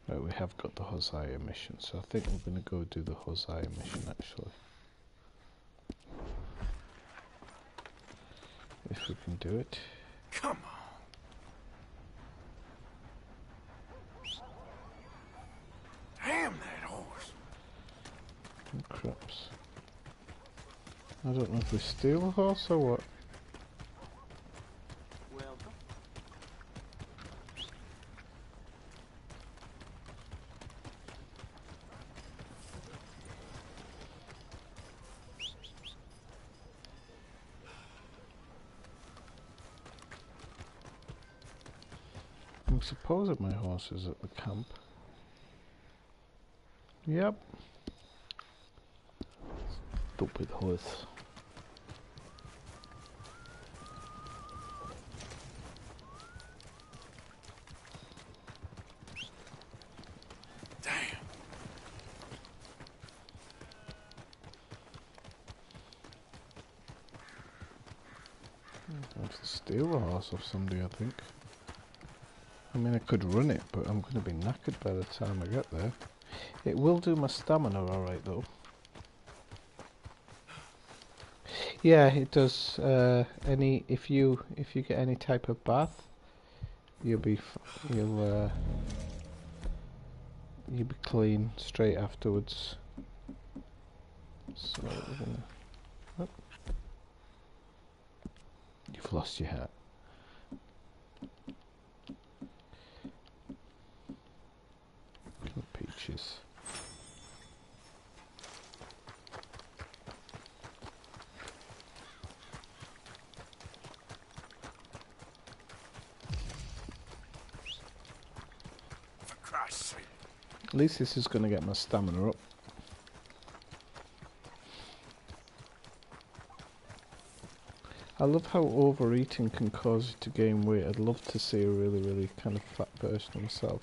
Right, we have got the Hosea mission, so I think we're going to go do the Hosea mission actually. If we can do it. Come on. Damn that horse. Oh, craps. I don't know if we steal a horse or what. I'm supposing my horse is at the camp. Yep. Stupid horse. Damn. I have to steal a horse off somebody, I think. I mean, I could run it, but I'm going to be knackered by the time I get there. It will do my stamina alright, though. Yeah, it does. If you get any type of bath, you'll be clean straight afterwards. So we're gonna. Oh. You've lost your hat. Peaches. For Christ's sake. At least this is going to get my stamina up. I love how overeating can cause you to gain weight. I'd love to see a really, really kind of fat person myself.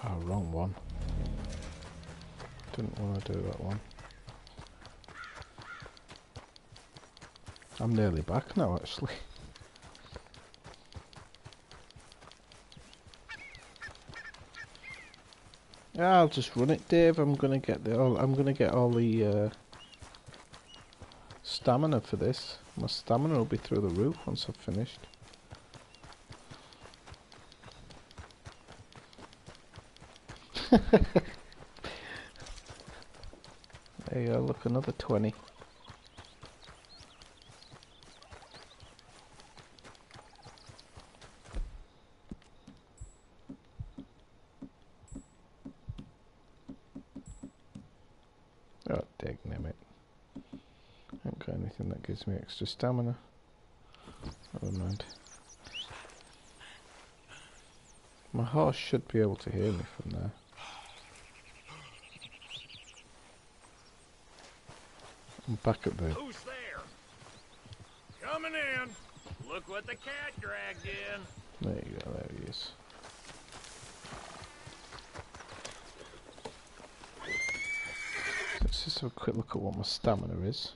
Oh, wrong one. Didn't want to do that one. I'm nearly back now, actually. Yeah, I'll just run it, Dave. I'm gonna get all the stamina for this. My stamina will be through the roof once I've finished. There you go, look, another 20. Oh, dang it. I haven't got anything that gives me extra stamina. Never mind. My horse should be able to hear me from there. I'm back at the... Who's there? Coming in. Look what the cat dragged in. There you go, there he is. Let's just have a quick look at what my stamina is.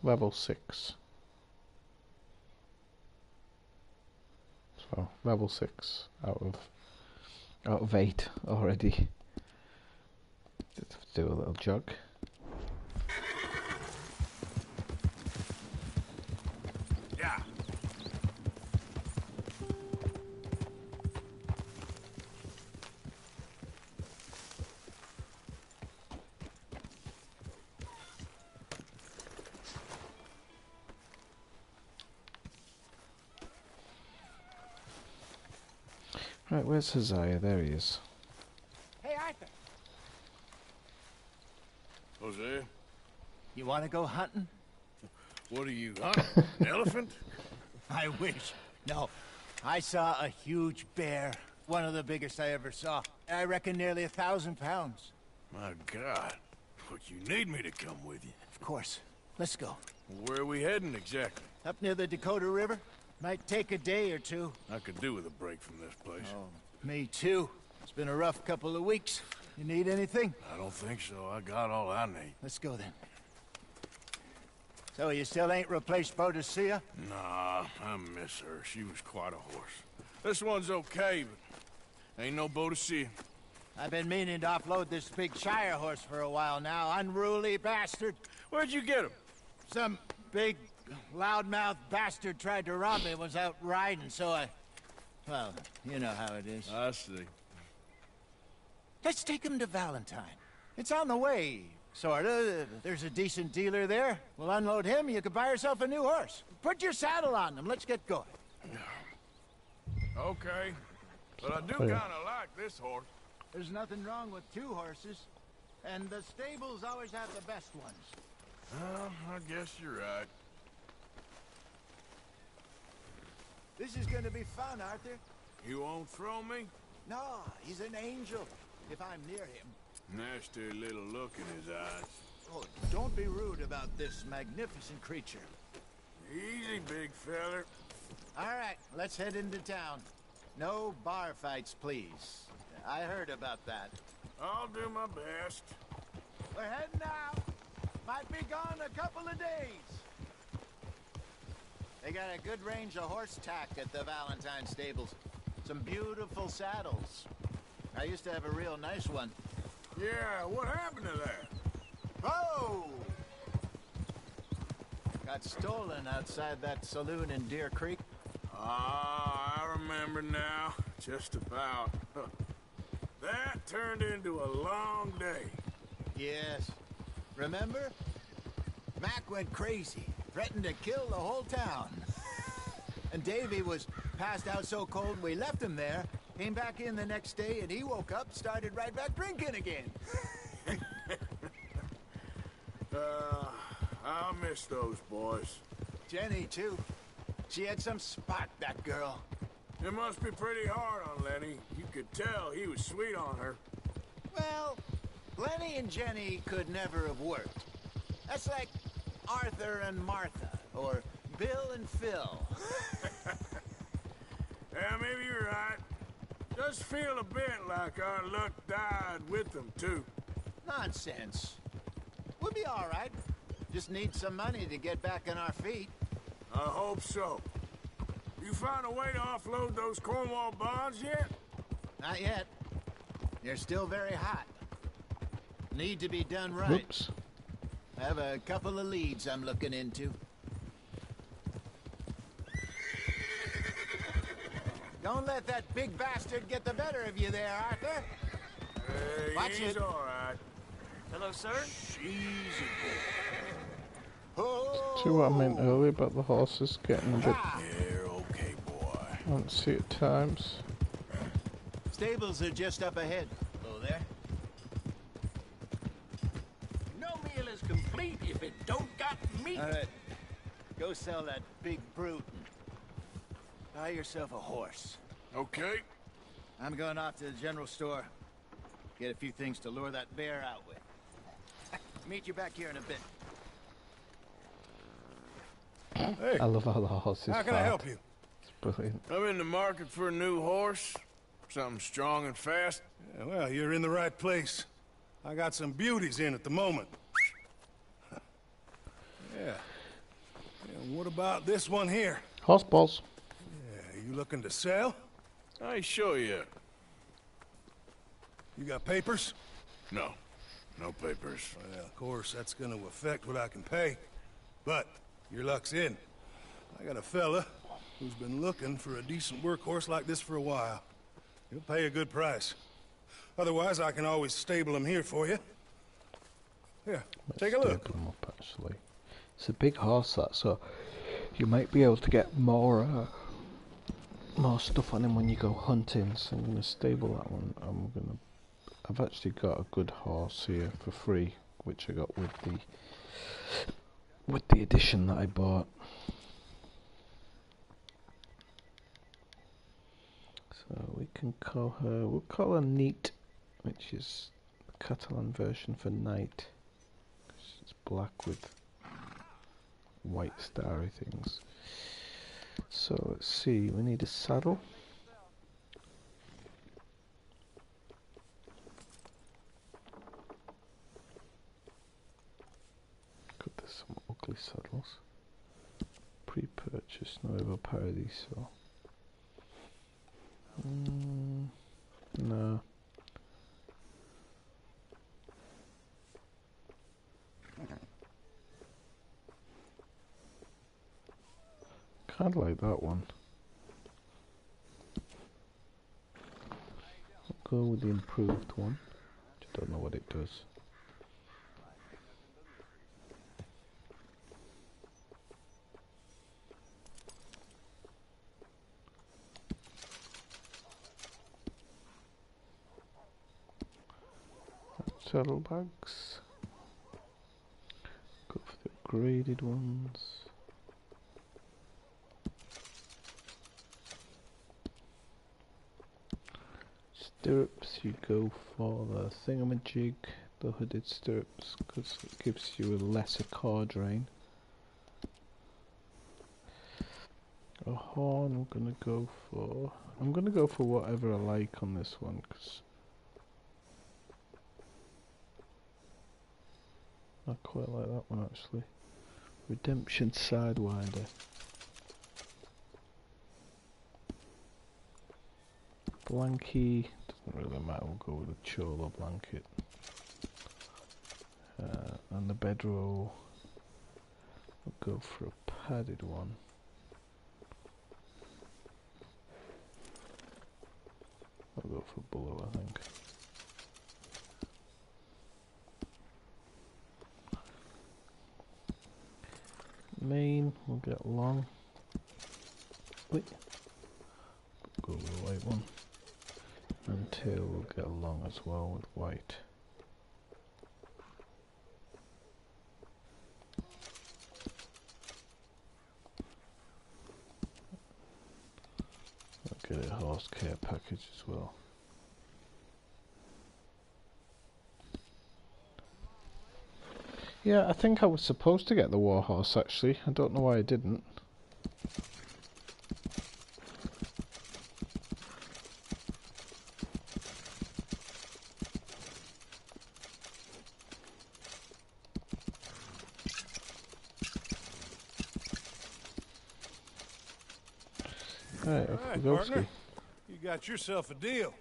Level 6. So level 6 out of 8 already. Just have to do a little jog. Yeah. Right, where's Hosea? There he is. Hey, Arthur. Hosea? You want to go hunting? What are you, hunting? An elephant? I wish. No. I saw a huge bear. One of the biggest I ever saw. I reckon nearly 1,000 pounds. My God. But you need me to come with you. Of course. Let's go. Where are we heading exactly? Up near the Dakota River. Might take a day or two. I could do with a break from this place. Oh, me too. It's been a rough couple of weeks. You need anything? I don't think so. I got all I need. Let's go then. So you still ain't replaced Boadicea? Nah, I miss her. She was quite a horse. This one's okay, but ain't no Boadicea. I've been meaning to offload this big Shire horse for a while now. Unruly bastard. Where'd you get him? Some big loudmouth bastard tried to rob me, was out riding, so I... Well, you know how it is. I see. Let's take him to Valentine. It's on the way, sorta. There's a decent dealer there. We'll unload him, you can buy yourself a new horse. Put your saddle on him, let's get going. Okay. But I do kind of like this horse. There's nothing wrong with two horses. And the stables always have the best ones. Well, I guess you're right. This is gonna be fun, Arthur. You won't throw me? No, he's an angel, if I'm near him. Nasty little look in his eyes. Oh, don't be rude about this magnificent creature. Easy, big feller. All right, let's head into town. No bar fights, please. I heard about that. I'll do my best. We're heading out. Might be gone a couple of days. They got a good range of horse tack at the Valentine stables. Some beautiful saddles. I used to have a real nice one. Yeah, what happened to that? Oh! Got stolen outside that saloon in Deer Creek. Ah, I remember now. Just about. That turned into a long day. Yes. Remember? Mac went crazy, threatened to kill the whole town. And Davy was passed out so cold we left him there, came back in the next day, and he woke up, started right back drinking again. I'll miss those boys. Jenny, too. She had some spark, that girl. It must be pretty hard on Lenny. You could tell he was sweet on her. Well, Lenny and Jenny could never have worked. That's like Arthur and Martha, or Bill and Phil. Yeah, maybe you're right. Does feel a bit like our luck died with them, too. Nonsense. We'll be all right. Just need some money to get back on our feet. I hope so. You found a way to offload those Cornwall bonds yet? Not yet. They're still very hot. Need to be done right. Oops. I have a couple of leads I'm looking into. Don't let that big bastard get the better of you there, Arthur. Watch he's it. all right. Hello, sir? Easy, See what I meant earlier about the horses getting a bit You're okay, boy. antsy at times. Stables are just up ahead. Oh, there. No meal is complete if it don't got meat. All right. Go sell that big brute and buy yourself a horse. Okay. I'm going off to the general store. Get a few things to lure that bear out with. Meet you back here in a bit. Hey, I love how the horse is how can I fat. help you? It's brilliant. I'm in the market for a new horse. Something strong and fast. Yeah, well, you're in the right place. I got some beauties in at the moment. Yeah. What about this one here? Horse balls. Yeah, you looking to sell? I show you. You got papers? No. No papers. Well, of course, that's gonna affect what I can pay. But your luck's in. I got a fella who's been looking for a decent workhorse like this for a while. He'll pay a good price. Otherwise, I can always stable him here for you. Here, take a look. Stable him up, actually. It's a big horse, that, so you might be able to get more stuff on him when you go hunting. So I'm gonna stable that one. I've actually got a good horse here for free, which I got with the edition that I bought. So we can call her, we'll call her Neat, which is the Catalan version for night. It's black with white starry things. So let's see, we need a saddle. There's some ugly saddles. Pre-purchased, no over parodies, so no. Kind of like that one. I'll go with the improved one. I don't know what it does. Saddlebags. Go for the graded ones. Stirrups, you go for the thingamajig, the hooded stirrups, because it gives you a lesser car drain. A horn, I'm gonna go for whatever I like on this one, because I quite like that one actually. Redemption Sidewinder. Blankie, doesn't really matter, we'll go with a Cholo blanket. And the bedroll, we'll go for a padded one. I'll go for blue, I think. Mane, we'll get long. Wait. Go with the white one. And tail will get long as well with white. I'll get a horse care package as well. Yeah, I think I was supposed to get the warhorse actually. I don't know why I didn't. Alright, off we go, partner. You got yourself a deal.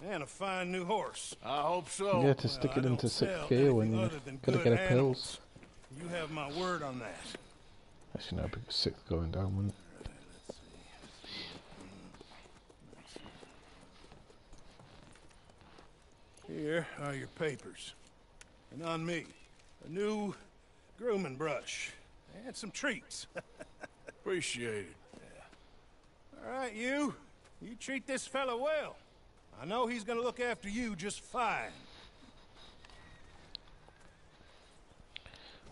And a fine new horse. I hope so. Yeah, to stick it into 6th gear when you gotta get a pills. You have my word on that. Actually no, because 6th going down, wouldn't it? Here are your papers. And on me, a new grooming brush. And some treats. Appreciate it. All right, you treat this fella well. I know he's gonna look after you just fine.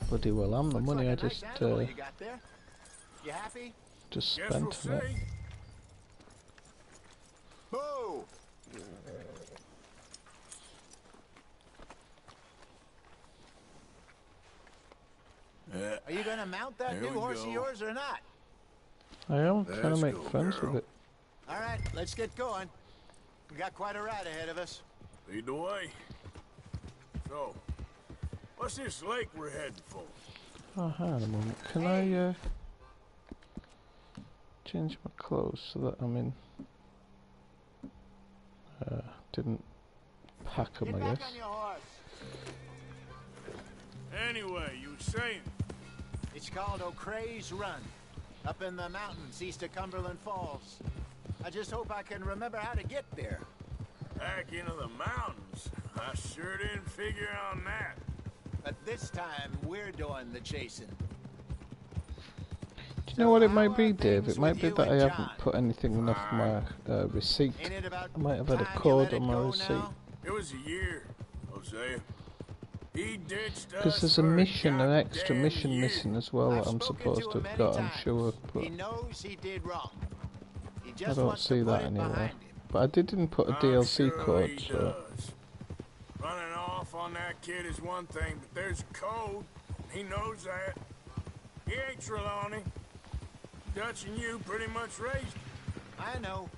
Bloody well, I'm the money I just You got there? You happy? just Guess spent we'll on it. see. Boo! Are you gonna mount that There new we horse go. of yours or not? I am trying to Let's make go, friends girl. with it. All right, let's get going. We got quite a ride ahead of us. Lead the way. So, what's this lake we're heading for? Oh, hang on a moment. Can I change my clothes so that I'm in? Didn't pack them, I guess. Anyway, you were saying? It's called O'Creagh's Run, up in the mountains east of Cumberland Falls. I just hope I can remember how to get there. Back into the mountains? I sure didn't figure on that. But this time, we're doing the chasing. Do you know what it might be, Dave? It might be that I haven't put anything enough on my receipt. I might have had a code on my receipt. It was a year, Hosea. He ditched us. Because there's a for mission, an extra goddamn mission year. missing as well that I'm supposed to have got, I'm sure. But He knows he did wrong. He I just don't wants see to put that it anywhere. behind him. But I didn't put a I'm DLC sure code, he so... does. Running off on that kid is one thing, but there's a code. He knows that. He ain't Trelawney. Dutch and you pretty much raised him. I know,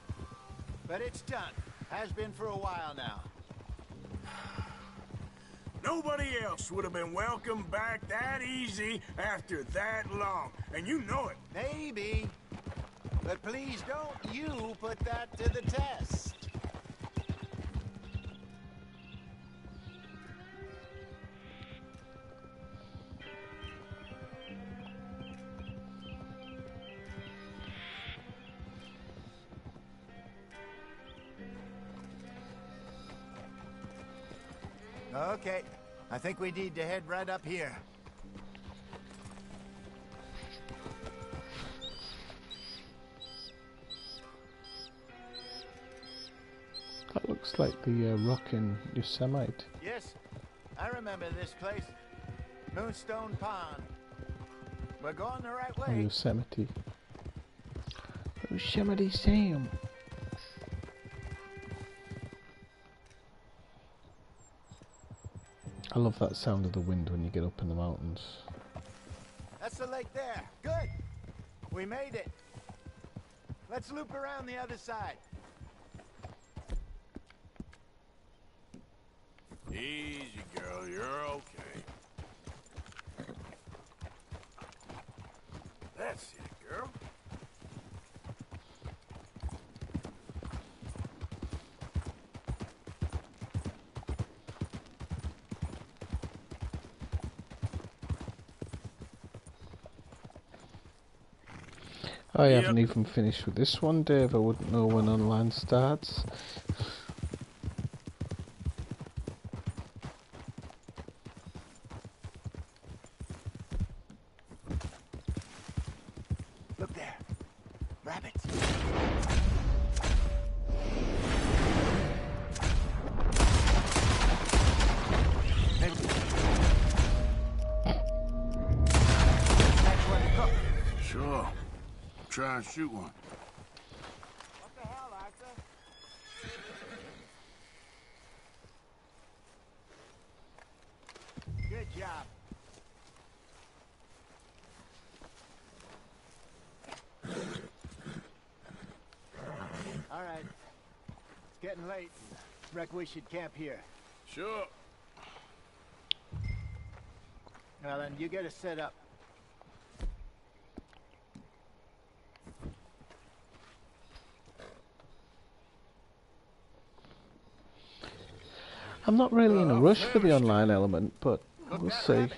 but it's done. Has been for a while now. Nobody else would have been welcomed back that easy after that long, and you know it. Maybe, but please don't you put that to the test. Okay, I think we need to head right up here. That looks like the rock in Yosemite. Yes, I remember this place. Moonstone Pond. We're going the right Or way. Yosemite. Yosemite Sam. I love that sound of the wind when you get up in the mountains. That's the lake there. Good. We made it. Let's loop around the other side. Easy, girl. You're okay. That's it, girl. I haven't even finished with this one, Dave. I wouldn't know when online starts. Look there. Rabbits. Next one to cook. Sure. Try and shoot one. What the hell, Arthur? Good job. All right. It's getting late. Reckon we should camp here. Sure. Well, then you get us set up. I'm not really in a rush for the online element, but we'll see.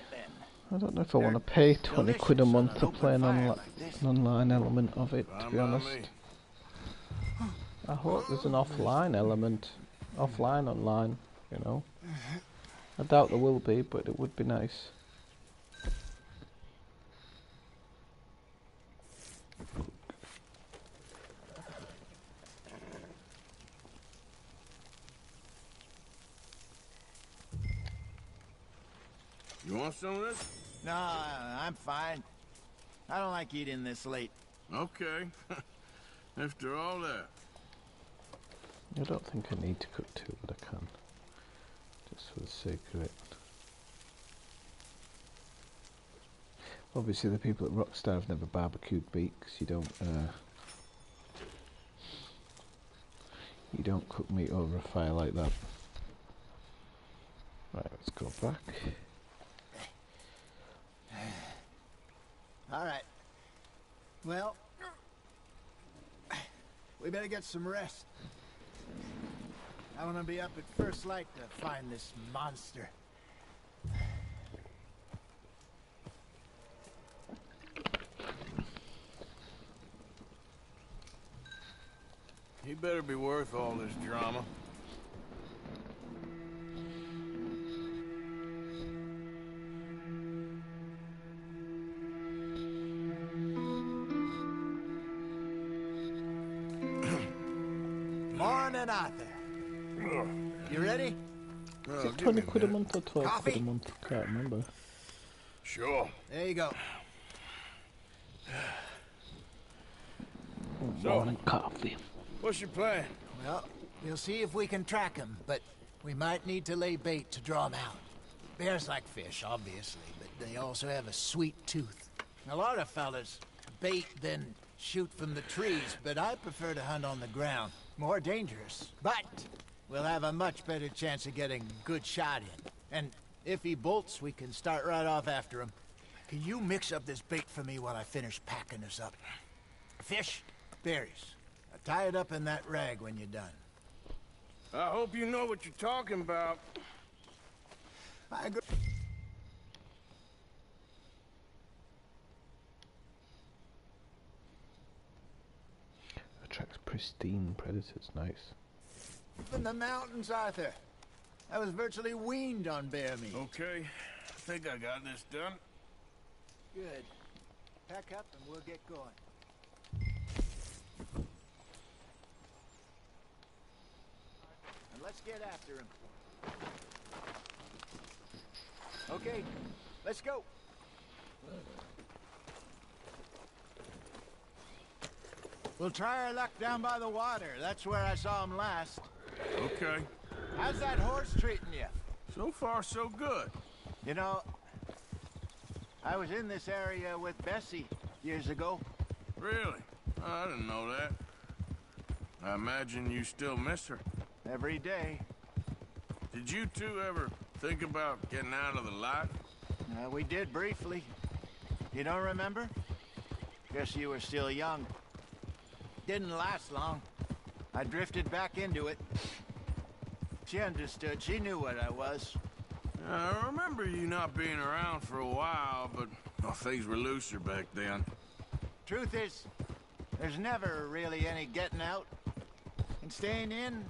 I don't know if I want to pay 20 quid a month to play an online element of it, to be honest. I hope there's an offline element. Offline online, you know. I doubt there will be, but it would be nice. You want some of this? No, I'm fine. I don't like eating this late. Okay. After all that. I don't think I need to cook two, but I can. Just for the sake of it. Obviously the people at Rockstar have never barbecued beef, because you don't cook meat over a fire like that. Right, let's go back. All right. Well, we better get some rest. I want to be up at first light to find this monster. He better be worth all this drama. Morning, Arthur. You ready? Is it 20 quid a month or 12 quid a month? I can't remember. Sure. There you go. Morning coffee. What's your plan? Well, we'll see if we can track him, but we might need to lay bait to draw him out. Bears like fish, obviously, but they also have a sweet tooth. A lot of fellas bait, then shoot from the trees, but I prefer to hunt on the ground. More dangerous, but we'll have a much better chance of getting a good shot in. And if he bolts, we can start right off after him. Can you mix up this bait for me while I finish packing this up? Fish, berries. Tie it up in that rag when you're done. I hope you know what you're talking about. I agree. Attracts pristine predators, nice. Up in the mountains, Arthur. I was virtually weaned on bear meat. Okay, I think I got this done. Good. Pack up and we'll get going. And let's get after him. Okay, let's go. We'll try our luck down by the water. That's where I saw him last. Okay. How's that horse treating you? So far, so good. You know, I was in this area with Bessie years ago. Really? Oh, I didn't know that. I imagine you still miss her. Every day. Did you two ever think about getting out of the life? We did briefly. You don't remember? Guess you were still young. Didn't last long. I drifted back into it. She understood. She knew what I was. I remember you not being around for a while, but well, things were looser back then. Truth is, there's never really any getting out. And staying in,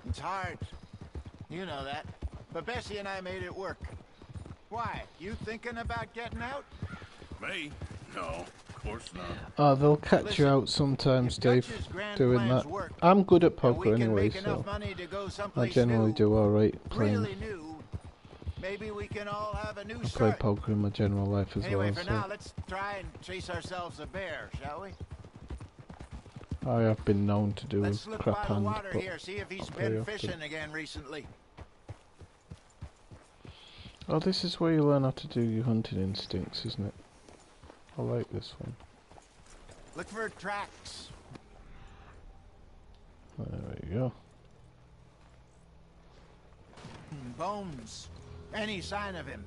it's hard. You know that. But Bessie and I made it work. Why? You thinking about getting out? Me? No, of course not. Oh, they'll catch you out sometimes, Dave, doing that. I'm good at poker anyway, so I generally do alright playing. Maybe we can all have a new I play start. poker in my general life as Anyway, well, for so now, let's try and chase ourselves a bear, shall we? I have been known to do Let's a look by crap the hand, water but here, see if he's not very been often. fishing again recently. Oh, this is where you learn how to do your hunting instincts, isn't it? I like this one. Look for tracks. There we go. Bones. Any sign of him.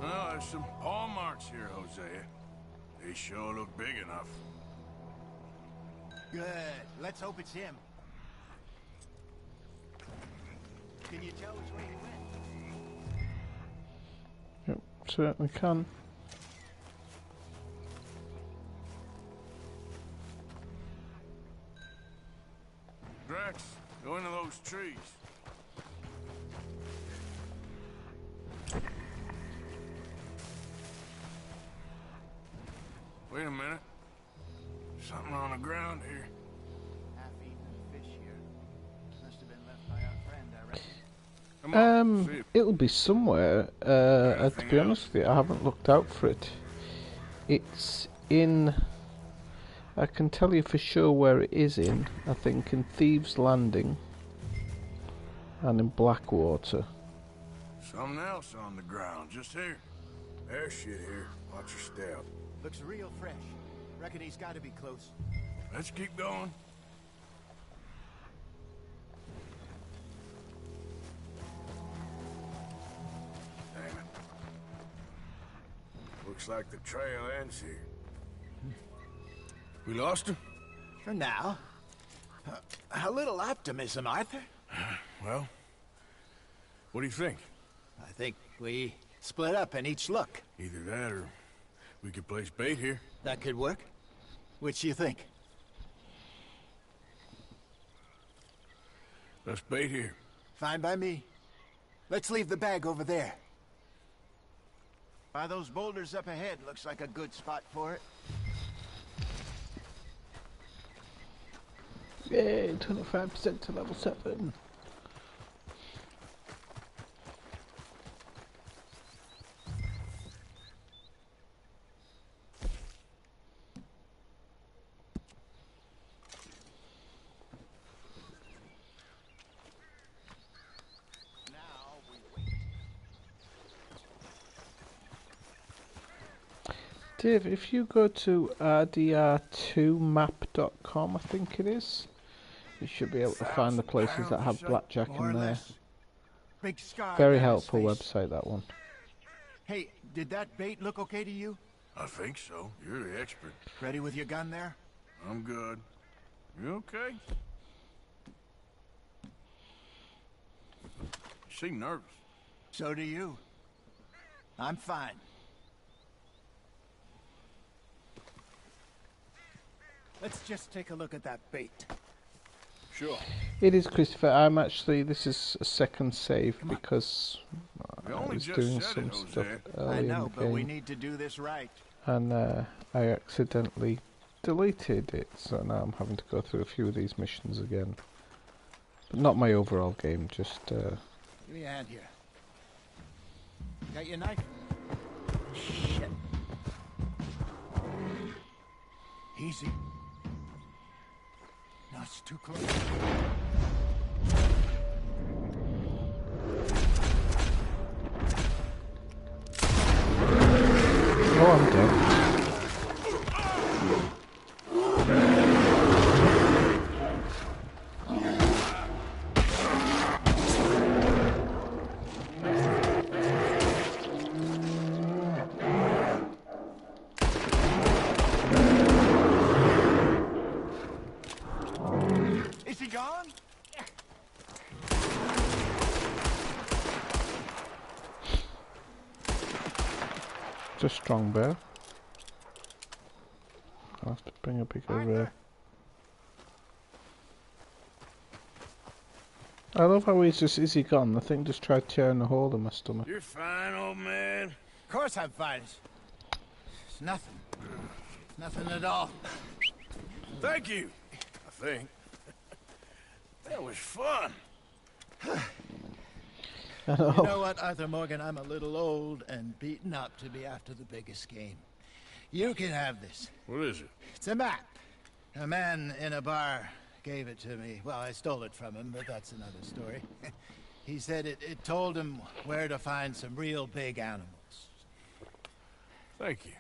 Oh, there's some paw marks here, Hosea. They sure look big enough. Good. Let's hope it's him. Can you tell which way he went? Yep, certainly can. Drax, go into those trees. Wait a minute. Something on the ground here. Half-eaten fish here. Must have been left by our friend, I reckon. It'll be somewhere. To be honest with you, I haven't looked out for it. It's in... I can tell you for sure where it is in. I think in Thieves Landing and in Blackwater. Something else on the ground, just here. There's shit here. Watch your step. Looks real fresh. Reckon he's got to be close. Let's keep going. Damn it. Looks like the trail ends here. We lost him? For now. A little optimism, Arthur. Well, what do you think? I think we split up and each look. Either that or we could place bait here. That could work. Which do you think? Let's bait here. Fine by me. Let's leave the bag over there. By those boulders up ahead, looks like a good spot for it. Yay, 25% to level 7. Dave, if you go to rdr2map.com, I think it is, you should be able to find the places that have blackjack in there. Very helpful website, that one. Hey, did that bait look okay to you? I think so. You're the expert. Ready with your gun there? I'm good. You okay? You seem nervous. So do you. I'm fine. Let's just take a look at that bait. Sure. It is, Christopher. I'm actually... This is a second save because I was doing some stuff early I know, in the but game. we need to do this right. And I accidentally deleted it, so now I'm having to go through a few of these missions again. But not my overall game, just... Give me a hand here. Got your knife? Shit. Easy. No, it's too close. Oh, I'm dead. Is he gone? It's a strong bear. I'll have to bring a bigger... I love how he's just... Is he gone? The thing just tried tearing a hole in my stomach. You're fine, old man. Of course I'm fine. It's nothing. Nothing at all. Thank you, I think. That was fun. You know what, Arthur Morgan? I'm a little old and beaten up to be after the biggest game. You can have this. What is it? It's a map. A man in a bar gave it to me. Well, I stole it from him, but that's another story. He said it told him where to find some real big animals. Thank you.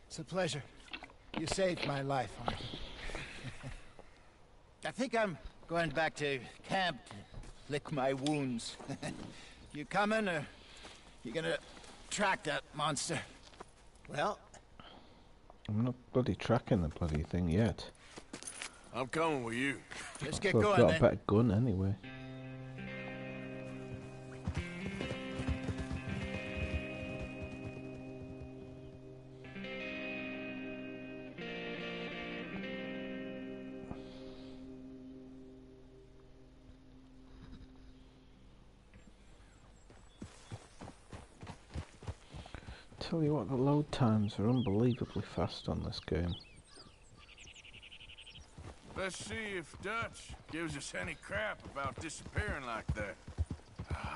It's a pleasure. You saved my life, Arthur. I think I'm going back to camp to lick my wounds. You coming, or you gonna track that monster? Well, I'm not bloody tracking the bloody thing yet. I'm coming with you. Let's get I've going got then. a better gun anyway. Tell you what, the load times are unbelievably fast on this game. Let's see if Dutch gives us any crap about disappearing like that.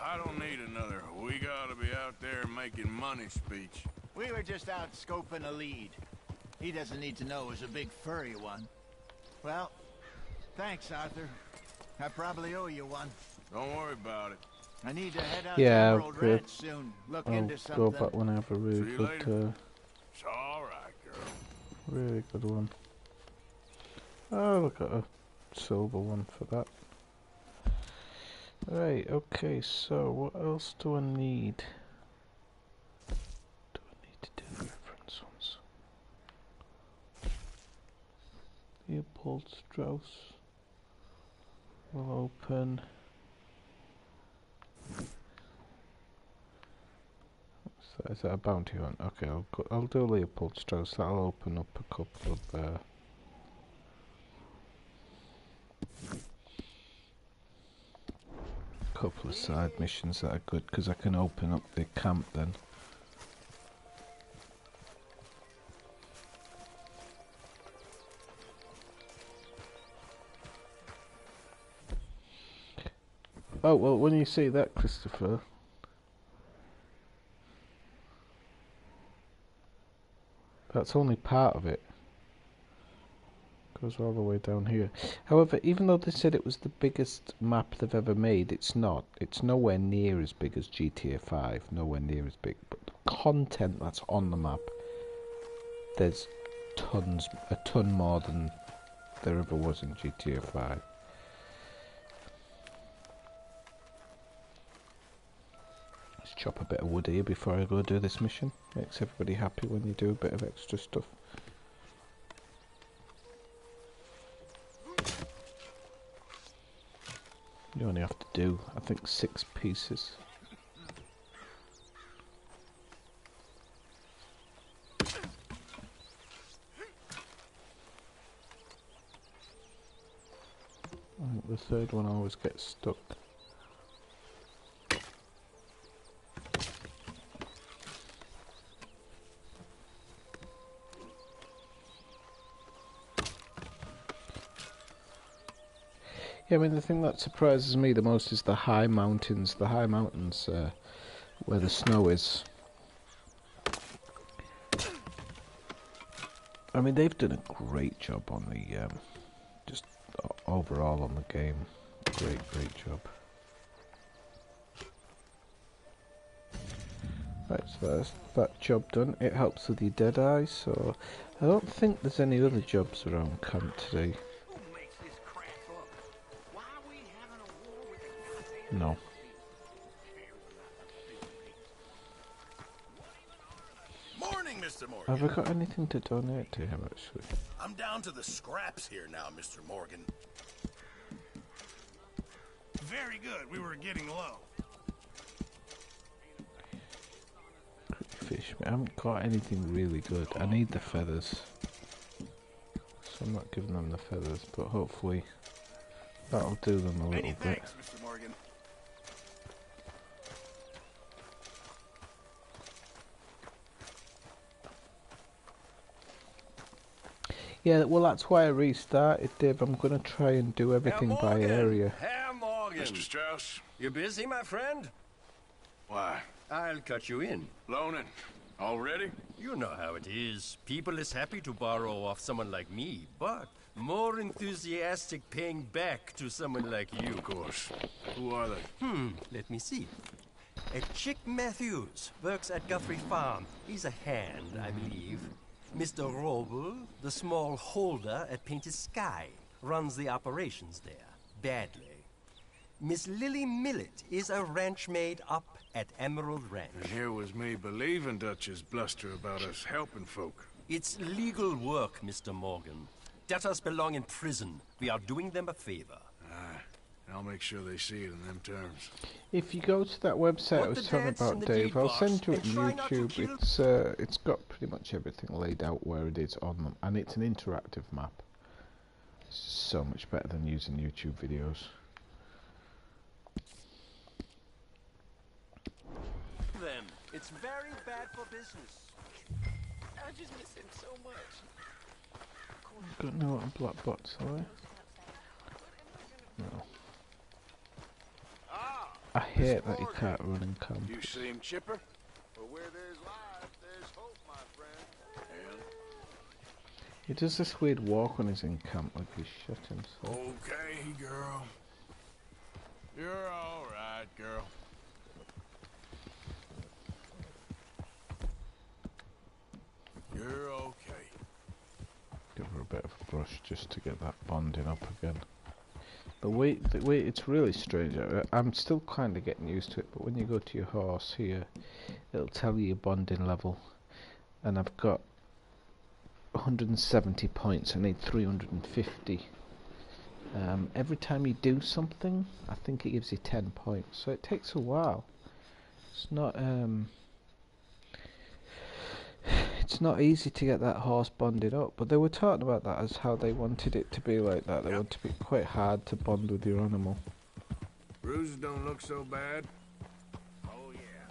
I don't need another "we gotta be out there making money" speech. We were just out scoping a lead. He doesn't need to know it was a big furry one. Well, thanks, Arthur. I probably owe you one. Don't worry about it. I need to head out Yeah, to Emerald good. Ranch soon. Look I'll into something. go back when I have a really See you good, later. It's all right, girl. really good one. Oh, look at a silver one for that. Right, okay, so what else do I need? Do I need to do the reference ones? Leopold Strauss will open. So is that a bounty hunt? Okay, I'll do Leopold Strauss. That'll open up a couple of side missions that are good because I can open up the camp then. Oh well, when you see that, Christopher, that's only part of it. Goes all the way down here. However, even though they said it was the biggest map they've ever made, it's not. It's nowhere near as big as GTA 5. Nowhere near as big. But the content that's on the map, there's a ton more than there ever was in GTA 5. Let's chop a bit of wood here before I go do this mission. Makes everybody happy when you do a bit of extra stuff. You only have to do, I think, 6 pieces. I think the third one always gets stuck. Yeah, I mean, the thing that surprises me the most is the high mountains. The high mountains where the snow is. I mean, they've done a great job on the, just overall on the game. Great job. Right, so that's that job done. It helps with your dead eye, so I don't think there's any other jobs around camp today. No. Morning, Mr. Morgan. Have I got anything to donate to him, actually? I'm down to the scraps here now, Mr. Morgan. Very good. We were getting low. Fish. I haven't got anything really good. I need the feathers. So I'm not giving them the feathers, but hopefully that'll do them a little bit. Thanks, Mr. Morgan. Yeah, well, that's why I restarted, Dave. I'm going to try and do everything by area. Herr Morgan. Mr. Strauss? You busy, my friend? Why? I'll cut you in. Loaning. Already? You know how it is. People is happy to borrow off someone like me, but more enthusiastic paying back to someone like you. Of course. Who are they? Let me see. Chick Matthews works at Guthrie Farm. He's a hand, I believe. Mr. Roble, the small holder at Painted Sky, runs the operations there, badly. Miss Lily Millet is a ranch maid up at Emerald Ranch. And here was me believing Dutch's bluster about us helping folk. It's legal work, Mr. Morgan. Debtors belong in prison. We are doing them a favor. Aye. I'll make sure they see it in them terms. If you go to that website I was talking about, Dave, I'll send you it on YouTube. It's got pretty much everything laid out where it is on them, and it's an interactive map. It's so much better than using YouTube videos. Them. It's very bad for business. I just miss him so much. Got no black bots, have I? No. I hate that you can't run in camp. You seem chipper. But where there's life, there's hope, my friend. He does this weird walk when he's in camp, like he's shot himself. Okay, girl. You're all right, girl. You're okay. Give her a bit of a brush just to get that bonding up again. The way it's really strange. I'm still kind of getting used to it, but when you go to your horse here, it'll tell you your bonding level, and I've got 170 points. I need 350. Every time you do something, I think it gives you 10 points, so it takes a while. It's not easy to get that horse bonded up, but they were talking about that as how they wanted it to be like that. They want to be quite hard to bond with your animal. Bruises don't look so bad. Oh, yeah.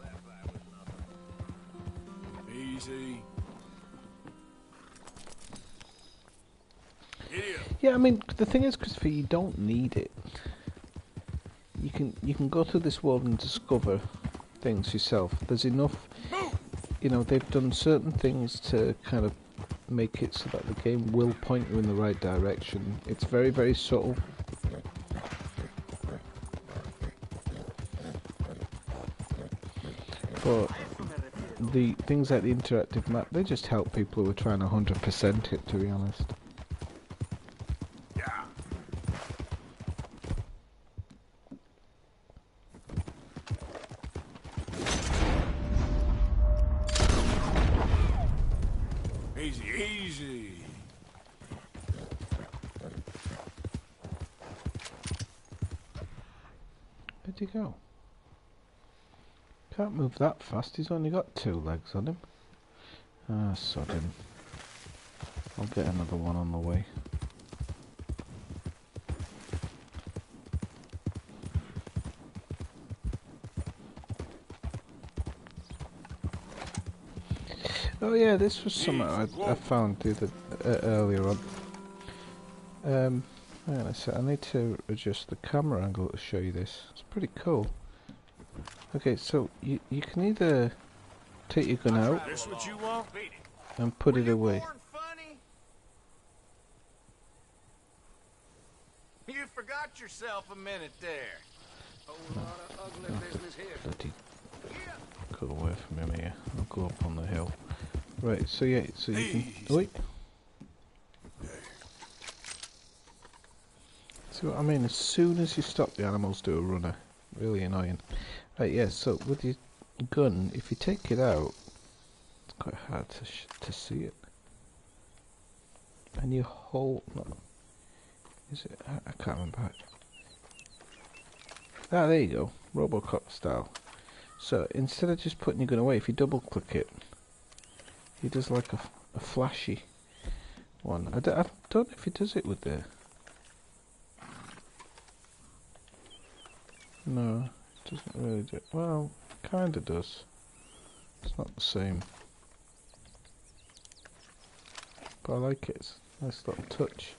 That was nothing. Easy. Yeah, I mean, the thing is, Christopher, you don't need it. You can go through this world and discover things yourself. There's enough, you know, they've done certain things to kind of make it so that the game will point you in the right direction. It's very, very subtle. But the things like the interactive map, they just help people who are trying to 100% it, to be honest. Easy. Where'd he go? Can't move that fast, he's only got 2 legs on him. Ah, sod him. I'll get another one on the way. Oh yeah, this was something I found earlier on. Hang on a sec, I need to adjust the camera angle to show you this. It's pretty cool. Okay, so you can either take your gun out This what you want? and put it away. You forgot yourself a minute there. Whole lot of ugly business here. Bloody go away from him here. I'll go up on the hill. Right, so yeah, so you can... Wait. See what I mean? As soon as you stop, the animals do a runner. Really annoying. Right, yeah, so with your gun, if you take it out, it's quite hard to see it. And you hold... No. Is it? I can't remember. Ah, there you go. Robocop style. So, instead of just putting your gun away, if you double click it, he does like a flashy one. I don't know if he does it with the... No, it doesn't really do it. Well, kinda does. It's not the same. But I like it. It's a nice little touch.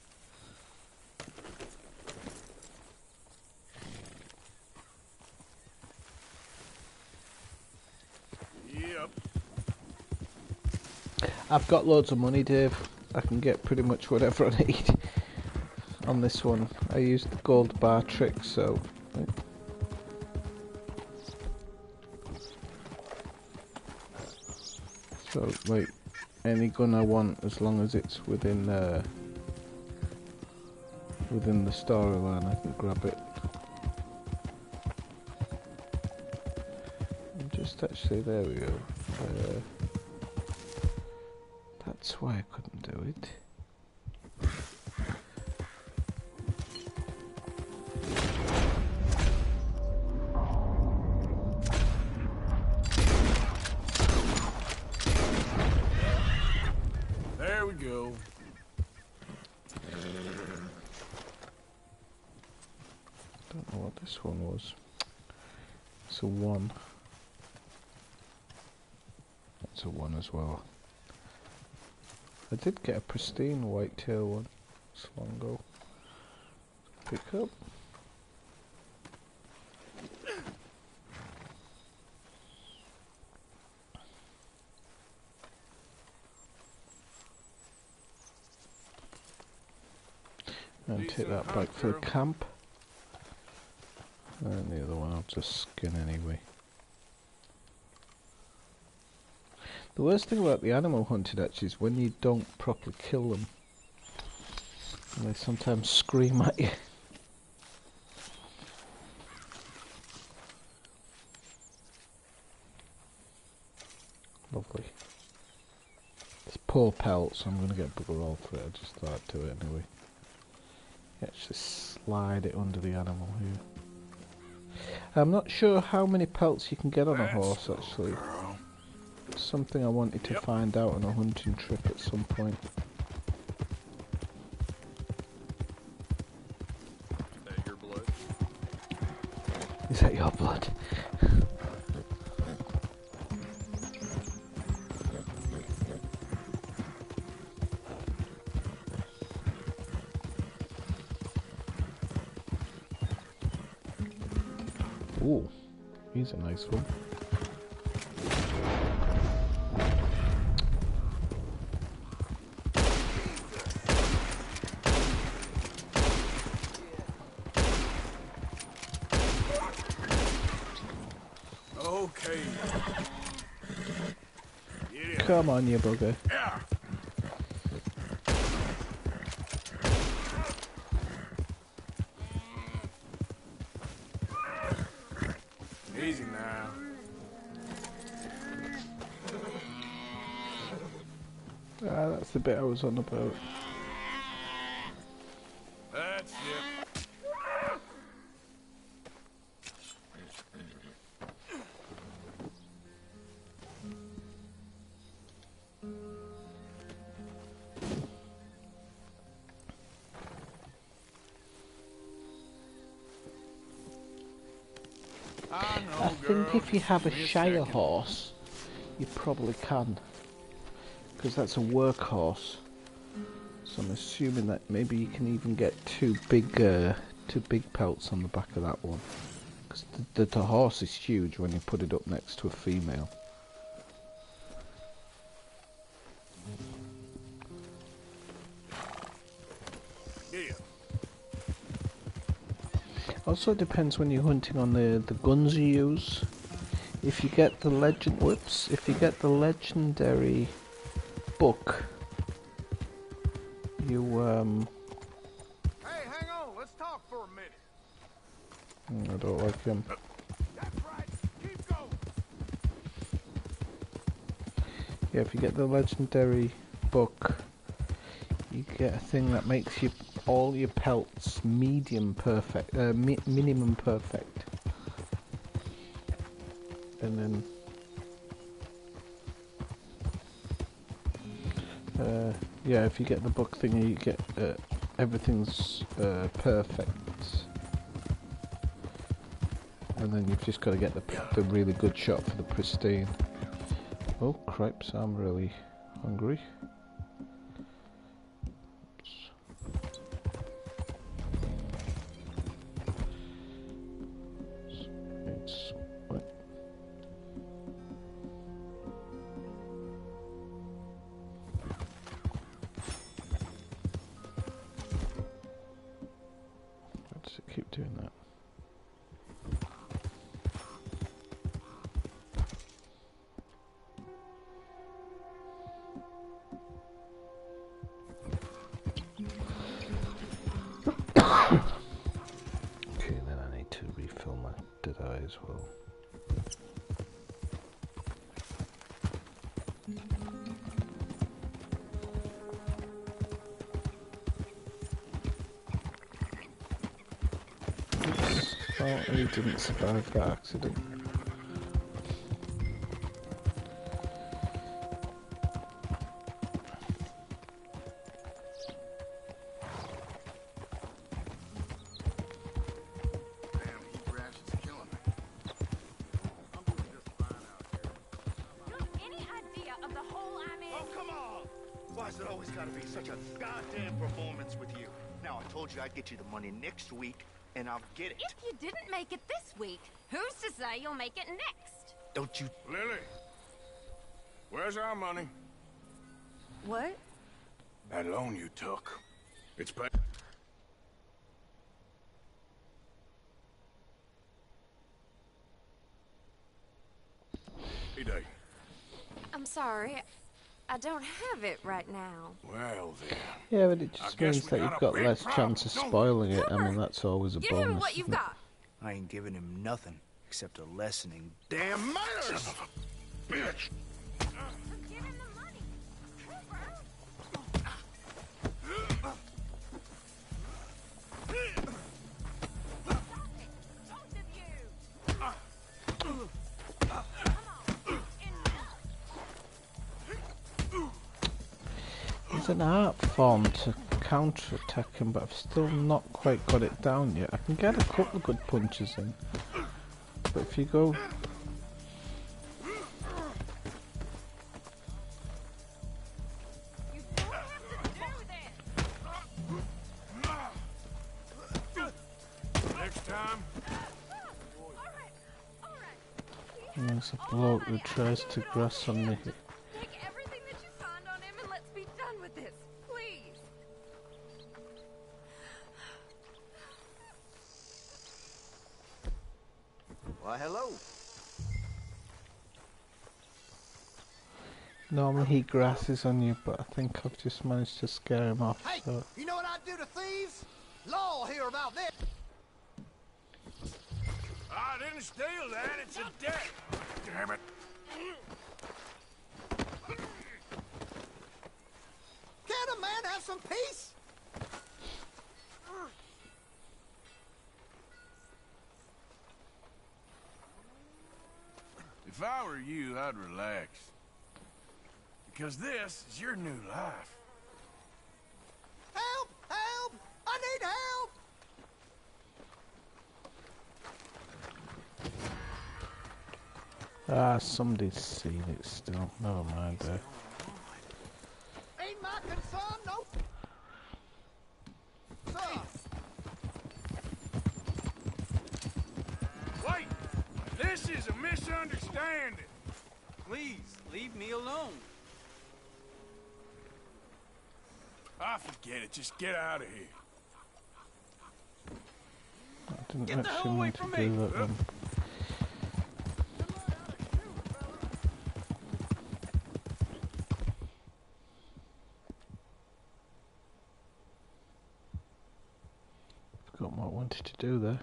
Yep. I've got loads of money, Dave. I can get pretty much whatever I need on this one. I used the gold bar trick, so... So, like, any gun I want, as long as it's within the storyline, I can grab it. And just actually, there we go. That's why I couldn't do it. There we go. Don't know what this one was. It's a 1. That's a 1 as well. I did get a pristine whitetail one so long ago. Pick up. And take that back for the camp. And the other one I'll just skin anyway. The worst thing about the animal hunting actually is when you don't properly kill them. And they sometimes scream at you. Lovely. It's poor pelts, so I'm going to get bugger all for it. I just thought I'd do it anyway. Actually slide it under the animal here. I'm not sure how many pelts you can get on a horse actually. It's something I wanted to find out on a hunting trip at some point. Is that your blood? Is that your blood? Ooh, he's a nice one. Okay. Come on, you bugger. Yeah. Easy now. Ah, that's the bit I was on about. That's it. I think if you have a Shire horse, you probably can, because that's a workhorse. So I'm assuming that maybe you can even get two big pelts on the back of that one, because the horse is huge when you put it up next to a female. Yeah. Also depends when you're hunting on the guns you use. If you get the if you get the legendary book, you Hey, hang on. Let's talk for a minute. I don't like him. That's right. Keep going. Yeah, if you get the legendary book, you get a thing that makes you all your pelts minimum perfect, and then yeah, if you get the book thing, you get everything's perfect, and then you've just got to get the really good shot for the pristine. Oh cripes, I'm really hungry. Keep doing that. Okay, then I need to refill my Deadeye as well. Well, he didn't survive that accident. Why's it always gotta be such a goddamn performance with you? Now, I told you I'd get you the money next week, and I'll get it. If you didn't make it this week, who's to say you'll make it next? Don't you... Lily, where's our money? What? That loan you took. It's paid. Hey, Day. I'm sorry. I don't have it right now. Well, then. Yeah, but it just means that you've got less chance of spoiling it. I mean, that's always a bonus. Give him what you've got. I ain't giving him nothing except a lesson in damn manners. Son of a bitch. Give him the money. It's an art form to counter-attack him, but I've still not quite got it down yet. I can get a couple of good punches in, but if you go... Next time. There's a bloke who tries to grass on me. Take everything that you find on him and let's be done with this, please. Why, hello. Normally he grasses on you, but I think I've just managed to scare him off. Hey, So. you know what I do to thieves? Law will hear about this. I didn't steal that. It's a debt. Damn it. Can't a man have some peace? If I were you, I'd relax. Because this is your new life. Help! Help! I need help! Ah, somebody's seen it still. Never mind there. Ain't my concern, no. Sir. Wait! This is a misunderstanding. Please, leave me alone. I forget it. Just get out of here. I didn't Get the hell actually away mean to from do me. that then. Forgot what I wanted to do there.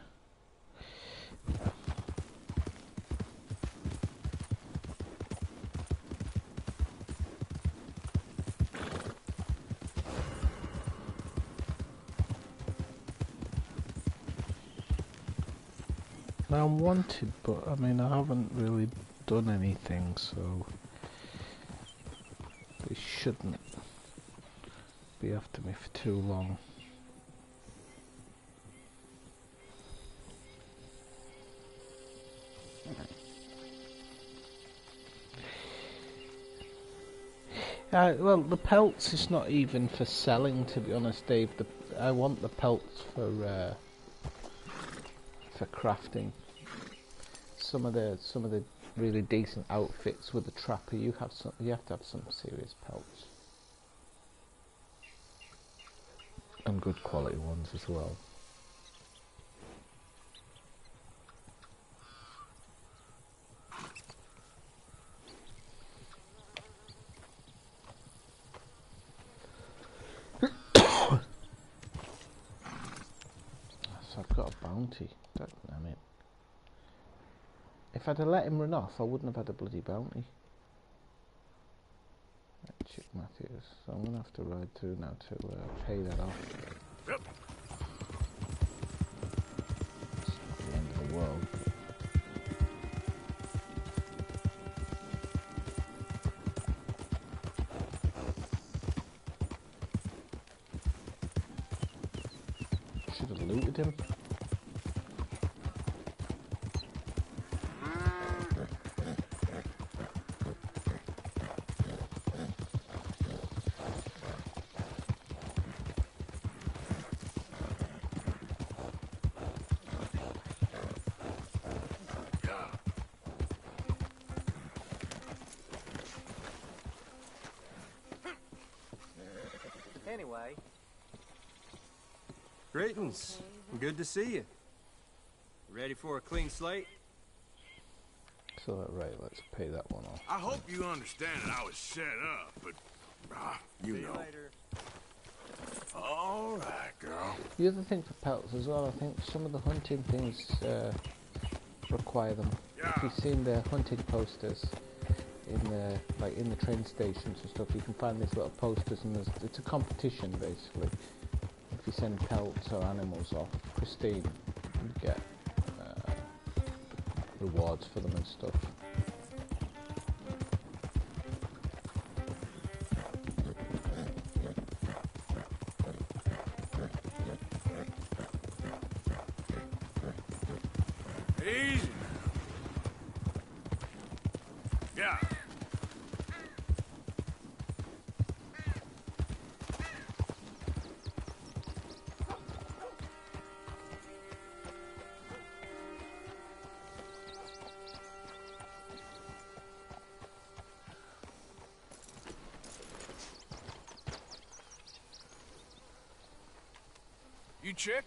Now I'm wanted, but I mean I haven't really done anything, so they shouldn't be after me for too long. Well, the pelts is not even for selling, to be honest, Dave. I want the pelts for crafting. Some of the really decent outfits with the trapper, you have to have some serious pelts, and good quality ones as well. So I've got a bounty. Damn it. If I'd have let him run off, I wouldn't have had a bloody bounty. That Chick Matthews. So I'm going to have to ride through now to pay that off. Yep. It's not the end of the world. Should have looted him. Anyway. Greetings. Good to see you. Ready for a clean slate? So, right, let's pay that one off. I hope you understand that I was set up, but you know. All right, girl. The other thing for pelts as well, I think some of the hunting things require them. If you've seen the hunting posters in the train stations and stuff, you can find these little posters, and it's a competition basically. If you send pelts or animals off pristine, you get rewards for them and stuff. Easy. Yeah. You Chick?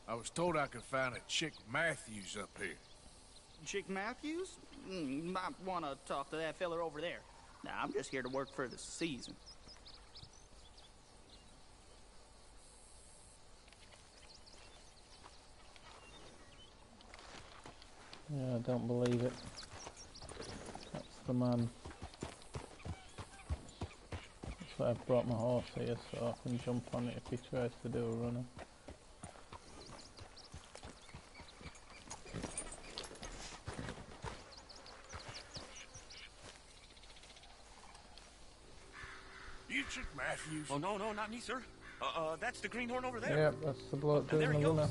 I was told I could find a Chick Matthews up here. Chick Matthews? Might want to talk to that feller over there. Nah, I'm just here to work for the season. Yeah, I don't believe it. That's the man. That's why I've brought my horse here, so I can jump on it if he tries to do a runner. You Chick Matthews? Oh, no, not me, sir. That's the greenhorn over there. Yep, that's the bloke doing the runner.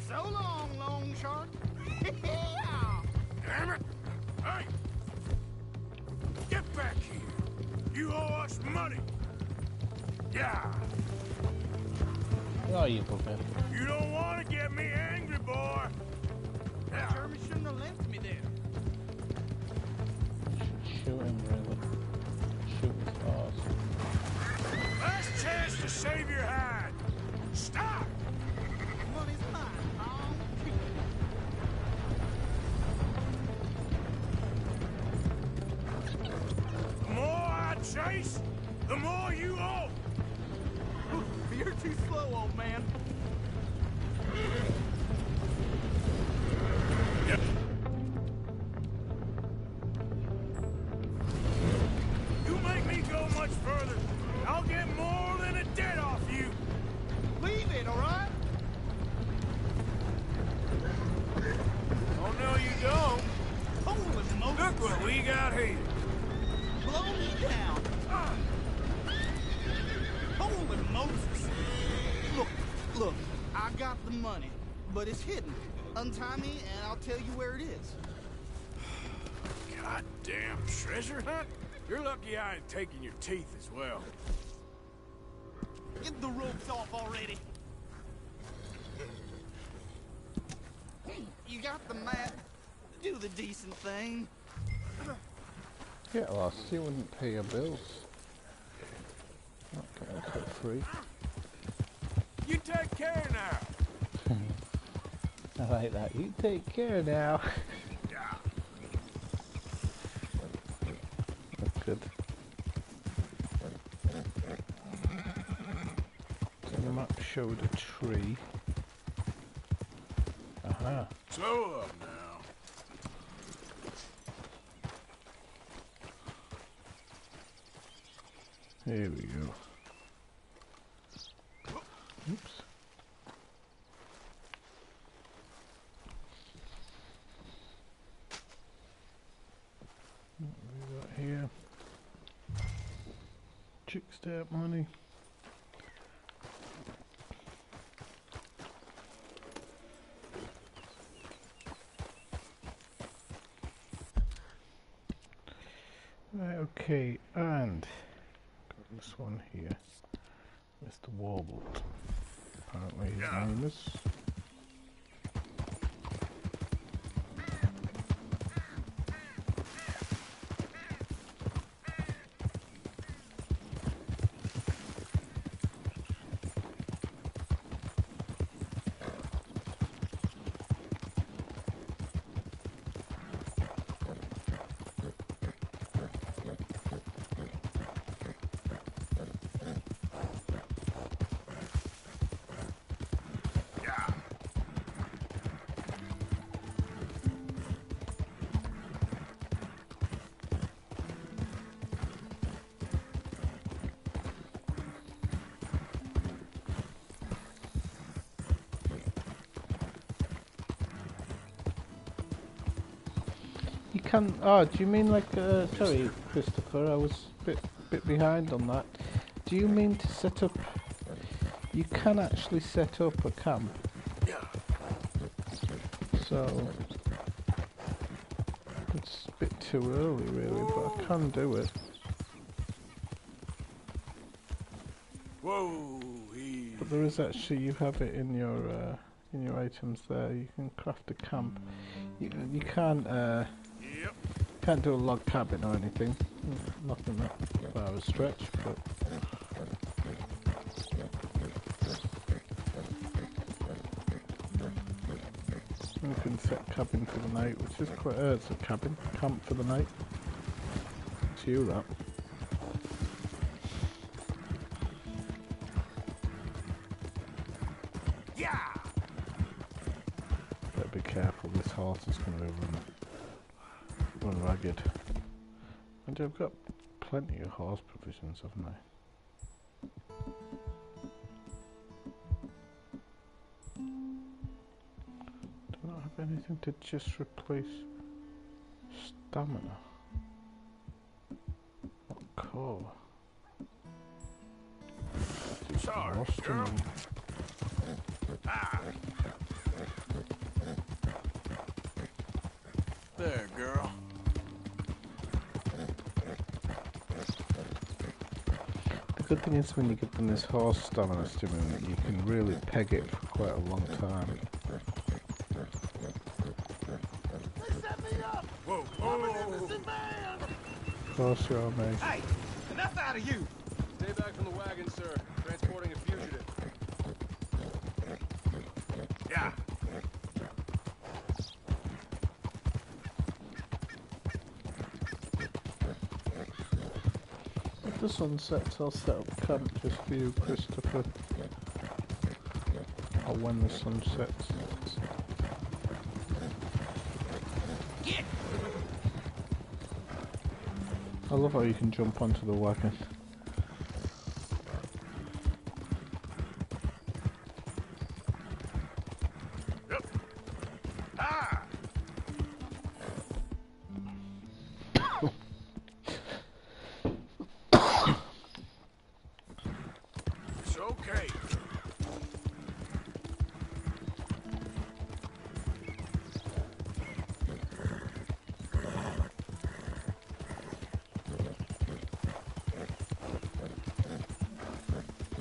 So long, long shark. Damn it! Hey! Get back here! You owe us money! Yeah! Oh, you bugger. You don't want to get me angry, boy! Yeah. Jeremy shouldn't have left me there. Shoot him, really. Shoot his horse. Last chance to save your hide! Stop! Money's mine. I'll keep it. The more I chase, the more you owe! You're too slow, old man. You make me go much further, I'll get more than a debt off you! Leave it, all right? Oh, no, you don't. Holy Moses. Look what we got here. Blow me down. Holy Moses. Look, I got the money, but it's hidden. Untie me and I'll tell you where it is. Goddamn treasure hunt? You're lucky I ain't taking your teeth as well. Get the ropes off already. You got the map. Do the decent thing. Get lost, you wouldn't pay your bills. Okay, that's for free. You take care now. I like that. You take care now. That's good. So the map showed a tree. Aha. So up now. Here we go. Oops. What have we got here? Chick stamp money. Right, okay, and got this one here. Mr. Warble. Apparently his name is. can. Oh, do you mean like? Sorry, Christopher. I was a bit behind on that. Do you mean to set up? You can actually set up a camp. Yeah. So it's a bit too early, really, but I can do it. Whoa. But there is actually. You have it in your items there. You can craft a camp. You can't. Can't do a log cabin or anything. Nothing that far a stretch, but. You can set cabin for the night, which is quite. It's a camp for the night. It's you that. Yeah. Better be careful. This horse is going to run ragged. And I've got plenty of horse provisions, haven't I? Do not have anything to just replace stamina. What core? Sorry, girl. Ah. There, girl. The good thing is when you get them this horse stamina stimulant, you can really peg it for quite a long time. Whoa, whoa. Of course you are, mate. Hey, enough out of you. Stay back from the wagon, sir. Transporting a fugitive. Yeah. If the sun sets, I'll set up camp just for you, Christopher. Or when the sun sets. I love how you can jump onto the wagon. It's okay.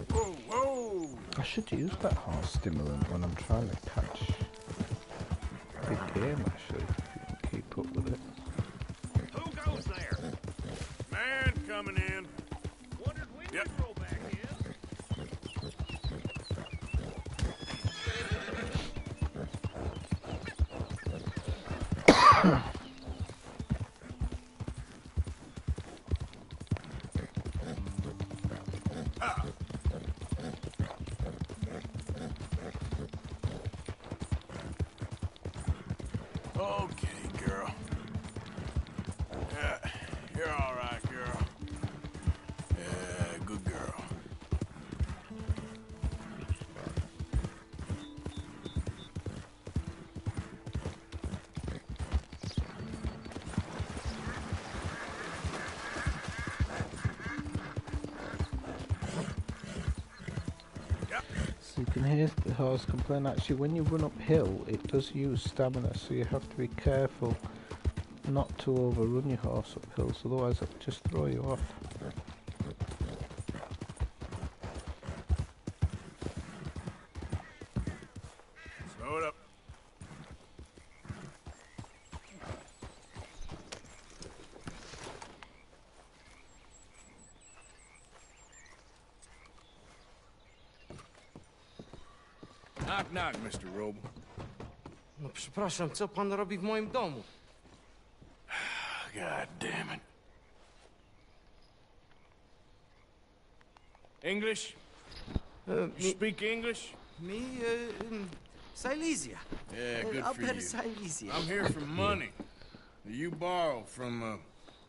Whoa, whoa. I should use that horse stimulant when I'm trying to catch big game, actually, if you can keep up with it. Who goes there? Man coming in. Wondered when Yep. we'd roll back in. Okay, girl. Yeah, you're all right, girl. Yeah, good girl. So you can hear the horse complain. Actually, when you run uphill, it does use stamina, so you have to be careful not to overrun your horse up hills, otherwise it'll just throw you off. Slow it up. Knock, knock, Mr. Roble. No przepraszam, co pan robi w moim domu? God damn it. English? You speak English? Me, Silesia. Yeah, good for Upper you. Silesia. I'm here for money that you borrow from a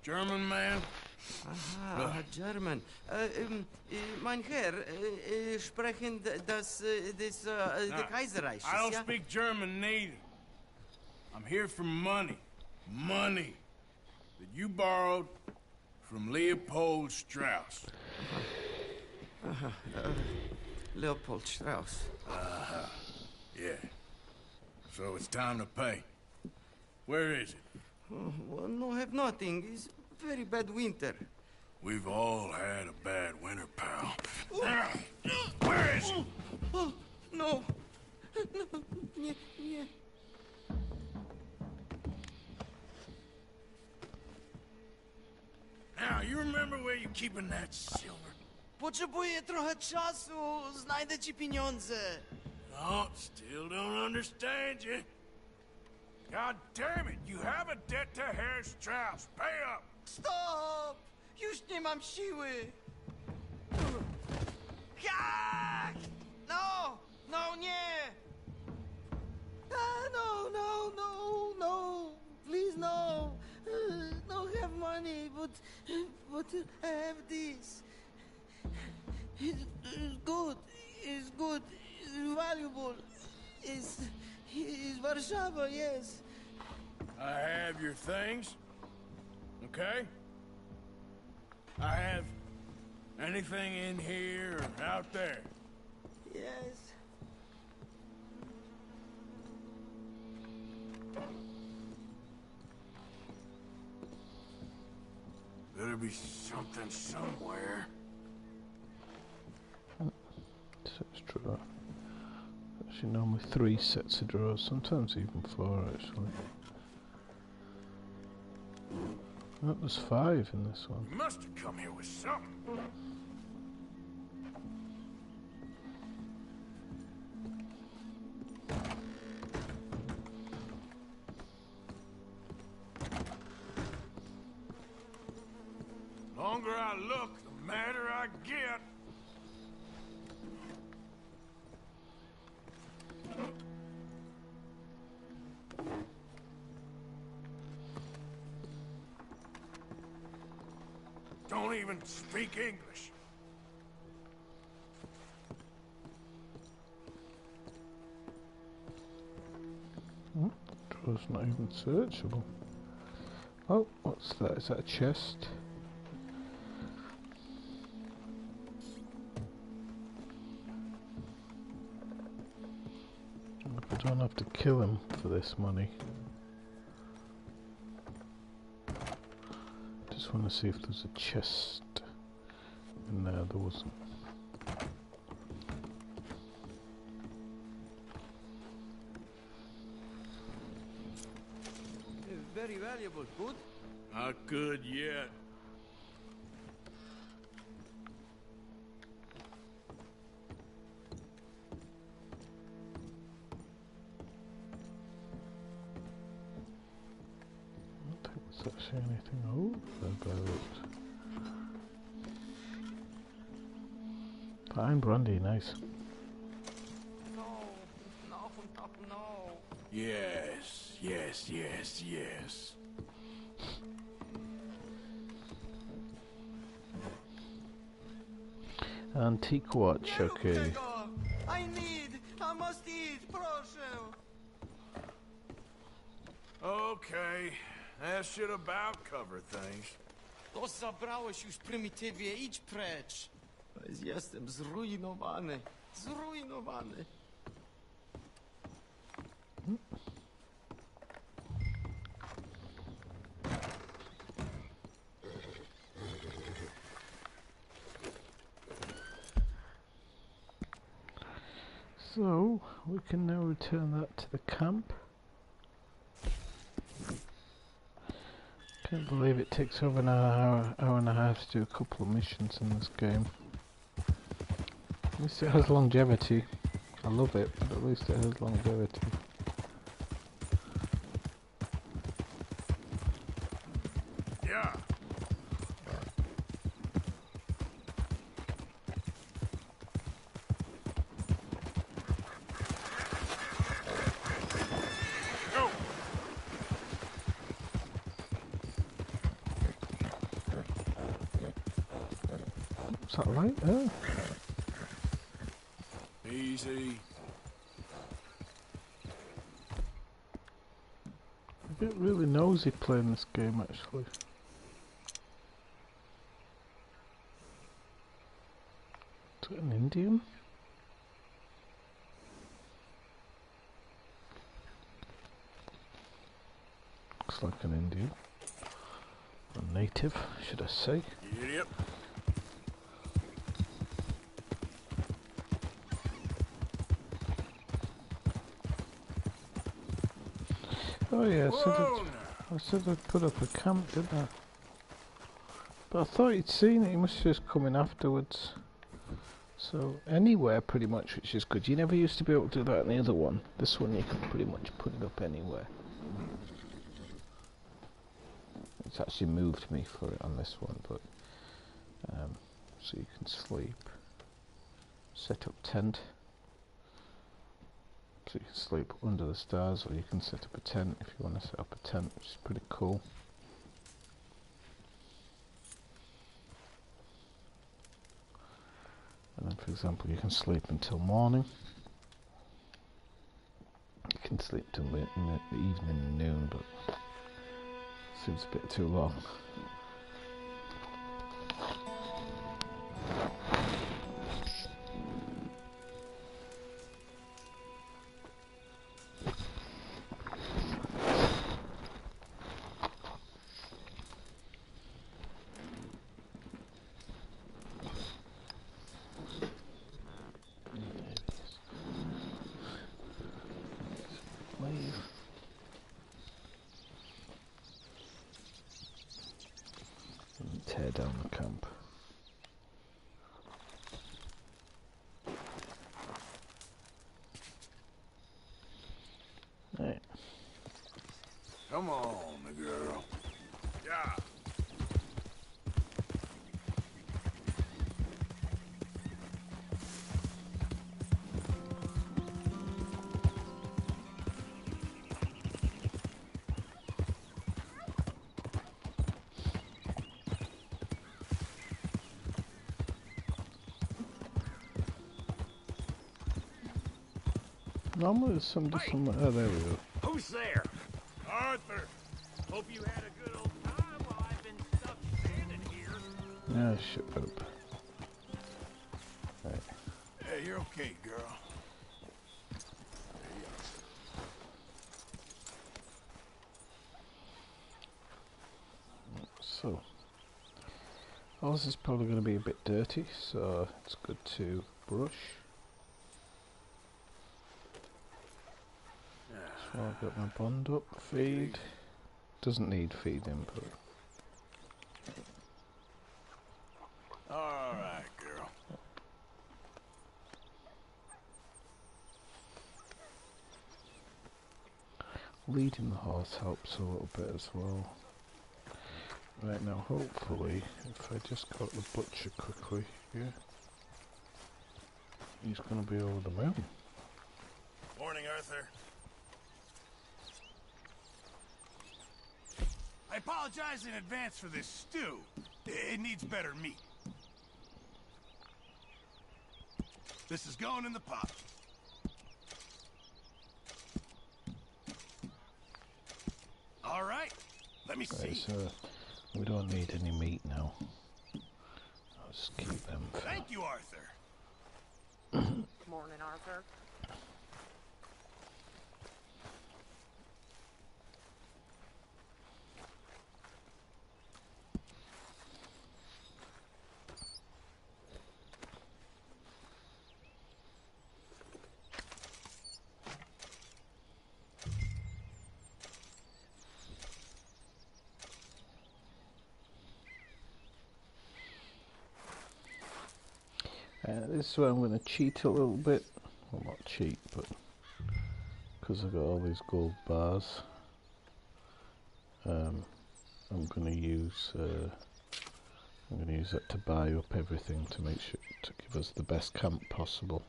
German man. Aha, German. Mein Herr, sprechen das the Kaiserreich. I don't speak German neither. I'm here for money. Money. you borrowed from Leopold Strauss. Leopold Strauss. Yeah. So it's time to pay. Where is it? Well, no, have nothing. It's very bad winter. We've all had a bad winter, pal. Where is it? Oh, no. No. Yeah. Now, you remember where you're keeping that silver? Potrzebuję trochę czasu. Znajdę ci pieniądze. No, still don't understand you. God damn it, you have a debt to Herr Strauss. Pay up! Stop! Już nie mam siły. Jak? No! No, nie! No! Please, no! Don't have money, but I have this. It's good. It's good. It's valuable. It's Warszawa, yes. I have your things, okay? I have anything in here or out there. Yes. Better be something somewhere. Sets drawer. Actually, normally 3 sets of drawers, sometimes even 4 actually. Oh, there's 5 in this one. You must have come here with something. The longer I look, the madder I get. Don't even speak English. Drawer's not even searchable. Oh, what's that? Is that a chest? I don't have to kill him for this money. Just want to see if there's a chest in there. There wasn't. Very valuable. Good? Not good yet. I don't think there's actually anything over about. Fine brandy, nice. No. Yes. Antique watch, okay. I must eat, proszę. Okay, that should about cover things. To zabrałeś już prymitywie, idź precz. Jestem zrujnowany. So, we can now return that to the camp. Can't believe it takes over an hour and a half to do a couple of missions in this game. At least it has longevity. I love it, but at least it has longevity. Yeah. Go. What's that light there? Easy. I get really nosy playing this game actually. Is it an Indian? Looks like an Indian. A native, should I say. You idiot. Oh yeah, I said I'd put up a camp, didn't I? But I thought you'd seen it, you must have just come in afterwards. So, anywhere pretty much, which is good. You never used to be able to do that in the other one. This one you can pretty much put it up anywhere. It's actually moved me for it on this one, but so you can sleep. Set up tent. So you can sleep under the stars, or you can set up a tent if you want to set up a tent, which is pretty cool. And then, for example, you can sleep until morning. You can sleep till the evening and noon, but seems a bit too long. Tear down the camp. Right. Come on, girl. Yeah. Normally there's somebody somewhere. Oh, there we go. Who's there? Arthur. Hope you had a good old time while I've been stuck standing here. Yeah, shut up. Right. Hey, you're okay, girl. So, ours is probably going to be a bit dirty, so it's good to brush. So I've got my bond up, feed. Doesn't need feeding, but Alright, girl. leading the horse helps a little bit as well. Right now, hopefully, if I just got the butcher quickly, yeah, he's going to be over the moon. Morning, Arthur. I apologize in advance for this stew. It needs better meat. This is going in the pot. All right, let me see. Right, so we don't need any meat now. I'll just keep them. Thank you, Arthur. Morning, Arthur. This is where I'm going to cheat a little bit. Well, not cheat, but because I've got all these gold bars, I'm going to use that to buy up everything to make sure to give us the best camp possible.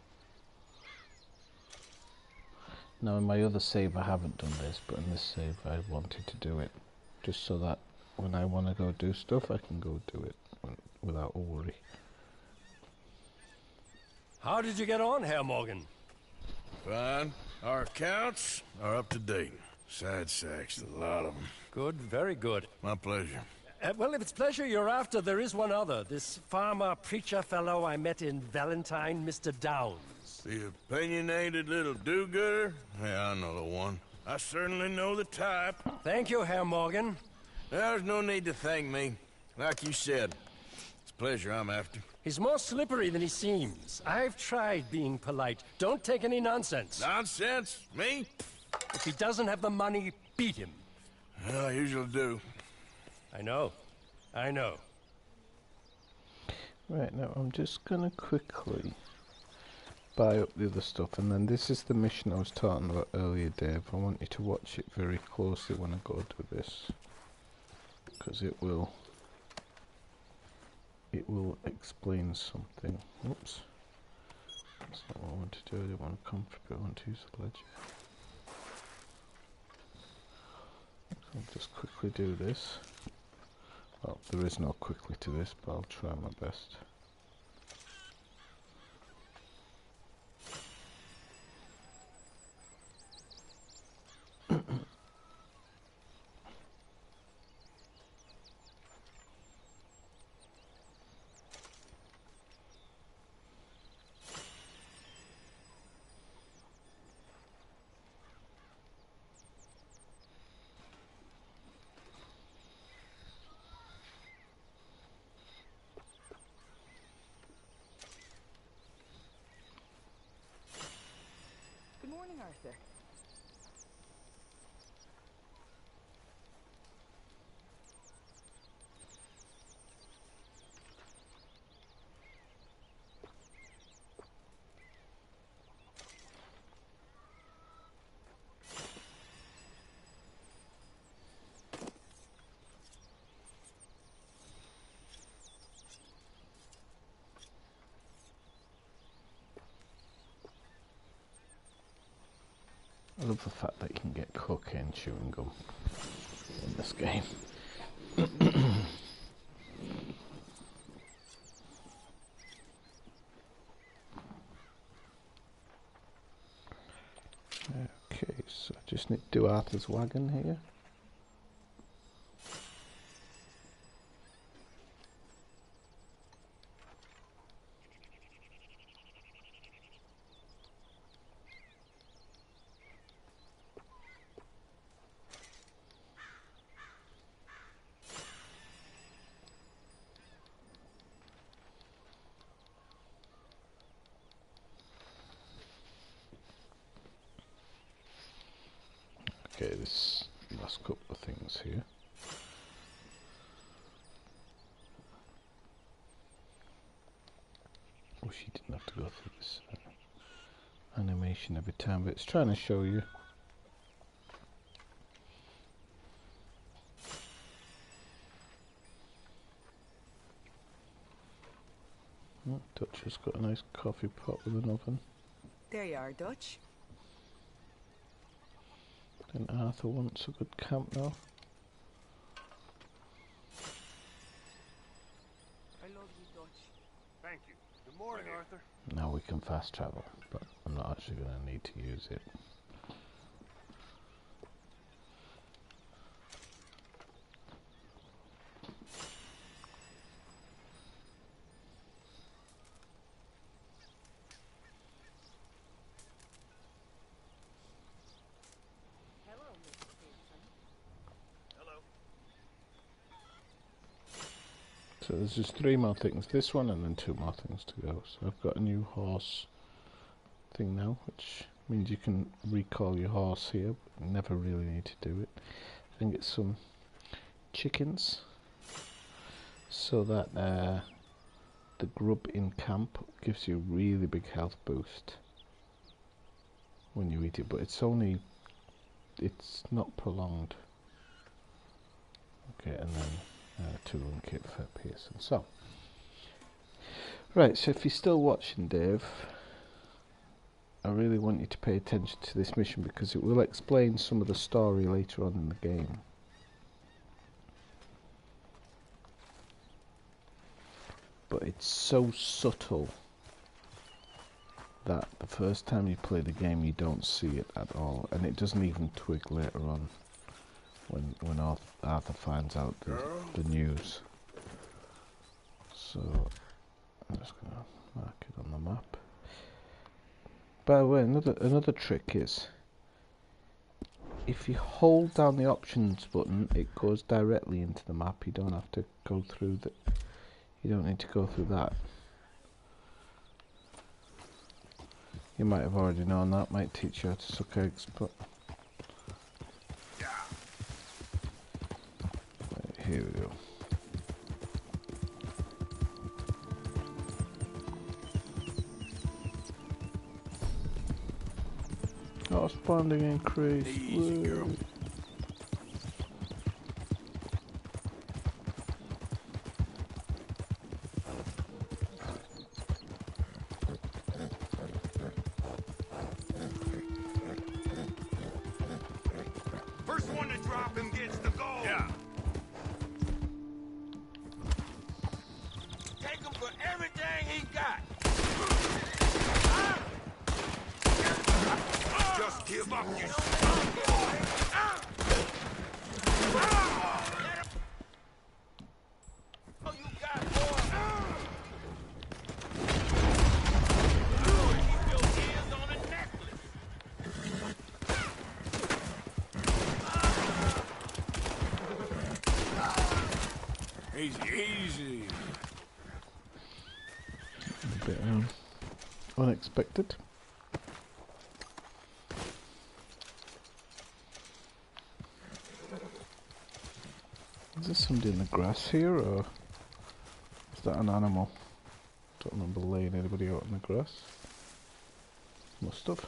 Now in my other save I haven't done this, but in this save I wanted to do it just so that when I want to go do stuff I can go do it without a worry. How did you get on, Herr Morgan? Fine. Our accounts are up to date. Side sacks, a lot of them. Good, very good. My pleasure. Well, if it's pleasure you're after, there is one other. This farmer preacher fellow I met in Valentine, Mr. Downs. The opinionated little do-gooder? Yeah, I know the one. I certainly know the type. Thank you, Herr Morgan. There's no need to thank me. Like you said, it's pleasure I'm after. He's more slippery than he seems. I've tried being polite. Don't take any nonsense. Nonsense? Me? If he doesn't have the money, beat him. Well, I usually do. I know. I know. Right, now I'm just gonna quickly buy up the other stuff, and then this is the mission I was talking about earlier, Dave. I want you to watch it very closely when I go to this, because it will explain something. Oops, that's not what I want to do. I don't want to contribute. I want to use the ledger. So I'll just quickly do this. Well, there is no quickly to this, but I'll try my best. Good morning, Arthur. I love the fact that you can get cocaine chewing gum in this game. Okay, so I just need to do Arthur's wagon here. Okay, this last couple of things here. Wish you didn't have to go through this animation every time, but it's trying to show you. Oh, Dutch has got a nice coffee pot with an oven. There you are, Dutch. And Arthur wants a good camp now. I love you, Dutch. Thank you. Good morning, Arthur. Now we can fast travel, but I'm not actually going to need to use it. So there's just 3 more things, this one and then 2 more things to go. So I've got a new horse thing now, which means you can recall your horse here, but you never really need to do it. I think it's some chickens, so that the grub in camp gives you a really big health boost when you eat it, but it's not prolonged. Okay, and then 2-room kit for Pearson. So, right, so if you're still watching, Dave, I really want you to pay attention to this mission because it will explain some of the story later on in the game. But it's so subtle that the first time you play the game you don't see it at all, and it doesn't even twig later on. when Arthur finds out the news. So I'm just gonna mark it on the map. By the way, another trick is if you hold down the options button, it goes directly into the map. You don't have to go through the. You don't need to go through that. You might have already known that. Might teach you how to suck eggs, but right, here we go. Horse bonding increase. Easy, girl. First one to drop him gets the gold. Yeah. Take him for everything he got. Just give up, you Oh, you got more. Keep your hands on a necklace. Easy. A bit unexpected. Is there somebody in the grass here, or is that an animal? Don't remember laying anybody out in the grass. Must have.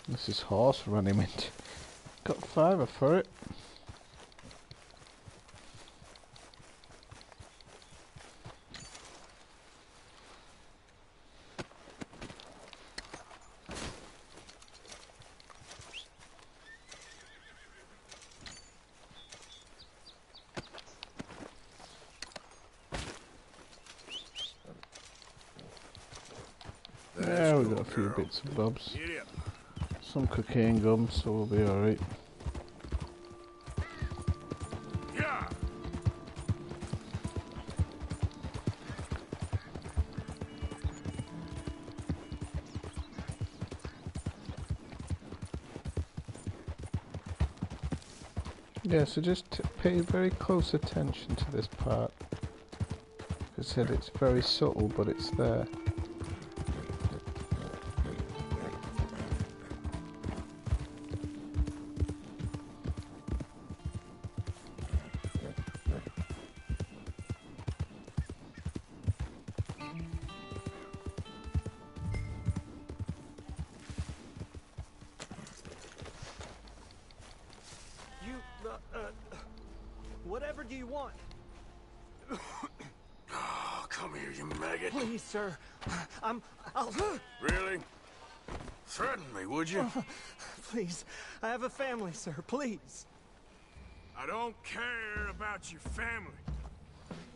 This is horse running mint. Got $5 for it. Yeah, we got a few bits and bobs. Some cocaine gum, so we'll be alright. Yeah. Yeah, so just pay very close attention to this part. As I said, it's very subtle, but it's there. Whatever do you want? Oh, come here, you maggot. Please, sir. I'll... Really? Threaten me, would you? Please. I have a family, sir. Please. I don't care about your family.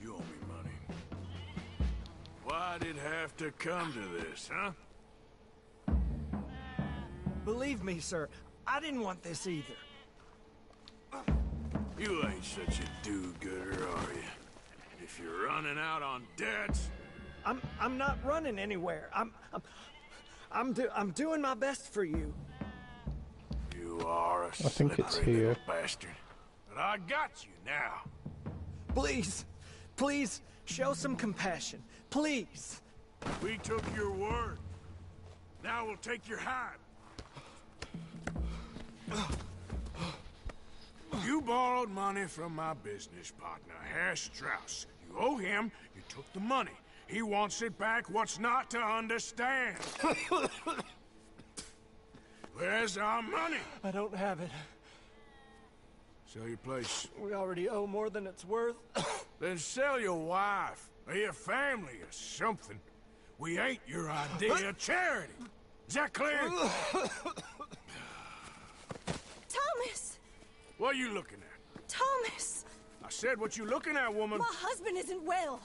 You owe me money. Why'd it have to come to this, huh? Believe me, sir. I didn't want this either. You ain't such a do-gooder, are you? If you're running out on debts... I'm not running anywhere. I'm doing my best for you. You are a I think it's slippery here. little bastard. But I got you now. Please, please, show some compassion. Please. We took your word. Now we'll take your hide. You borrowed money from my business partner, Herr Strauss. You owe him, you took the money. He wants it back. What's not to understand? Where's our money? I don't have it. Sell your place. We already owe more than it's worth. Then sell your wife, or your family, or something. We ain't your idea of charity. Is that clear? Thomas! What are you looking at? Thomas! I said what you looking at, woman. My husband isn't well.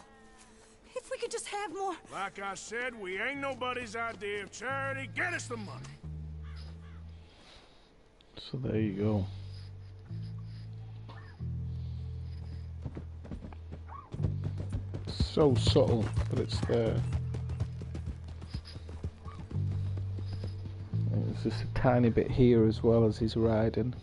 If If we could just have more... Like I said, we ain't nobody's idea of charity. Get us the money. So there you go. So subtle, but it's there. And there's just a tiny bit here as well as he's riding.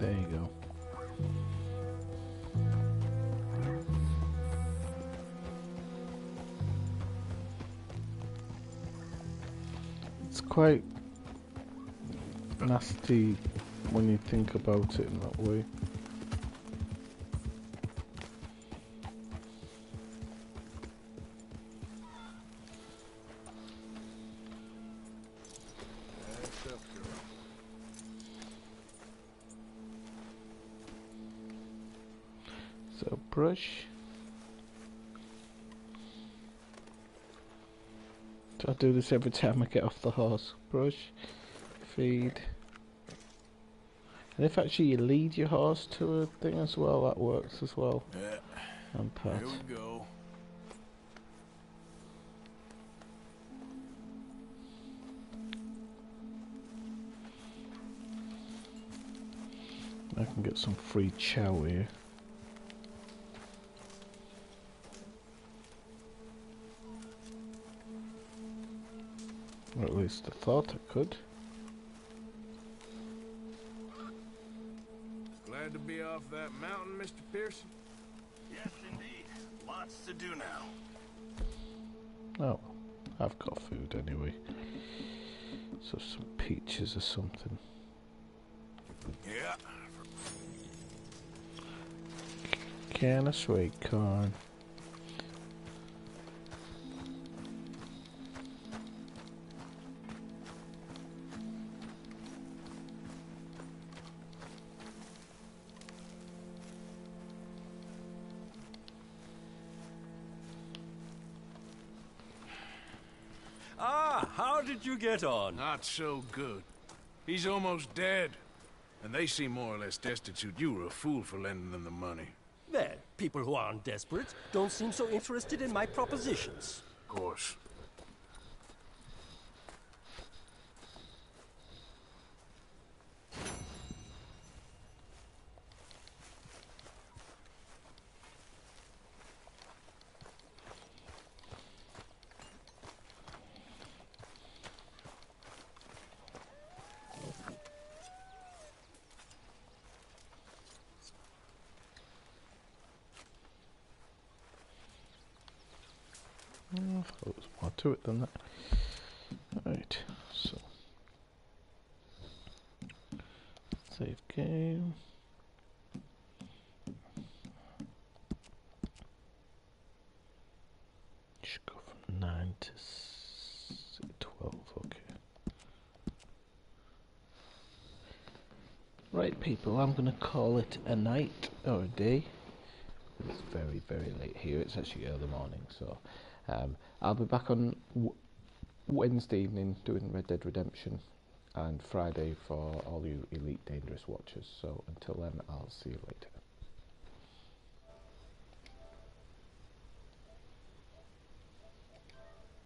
There you go. It's quite nasty when you think about it in that way. So brush. So I do this every time I get off the horse. Brush, feed. And if actually you lead your horse to a thing as well, that works as well. Yeah. And pat. Here we go. I can get some free chow here. Or at least I thought I could. Glad to be off that mountain, Mr. Pearson? Yes, indeed. Lots to do now. Oh, I've got food anyway. So some peaches or something. Yeah. Can of sweet corn. Ah, how did you get on? Not so good. He's almost dead. And they seem more or less destitute. You were a fool for lending them the money. Well, people who aren't desperate don't seem so interested in my propositions. Of course. I thought there was more to it than that. Right, so save game. Should go from 9 to 12. Okay. Right, people. I'm gonna call it a night or a day. It's very, very late here. It's actually early morning, so. I'll be back on Wednesday evening doing Red Dead Redemption and Friday for all you Elite Dangerous watchers. So until then, I'll see you later.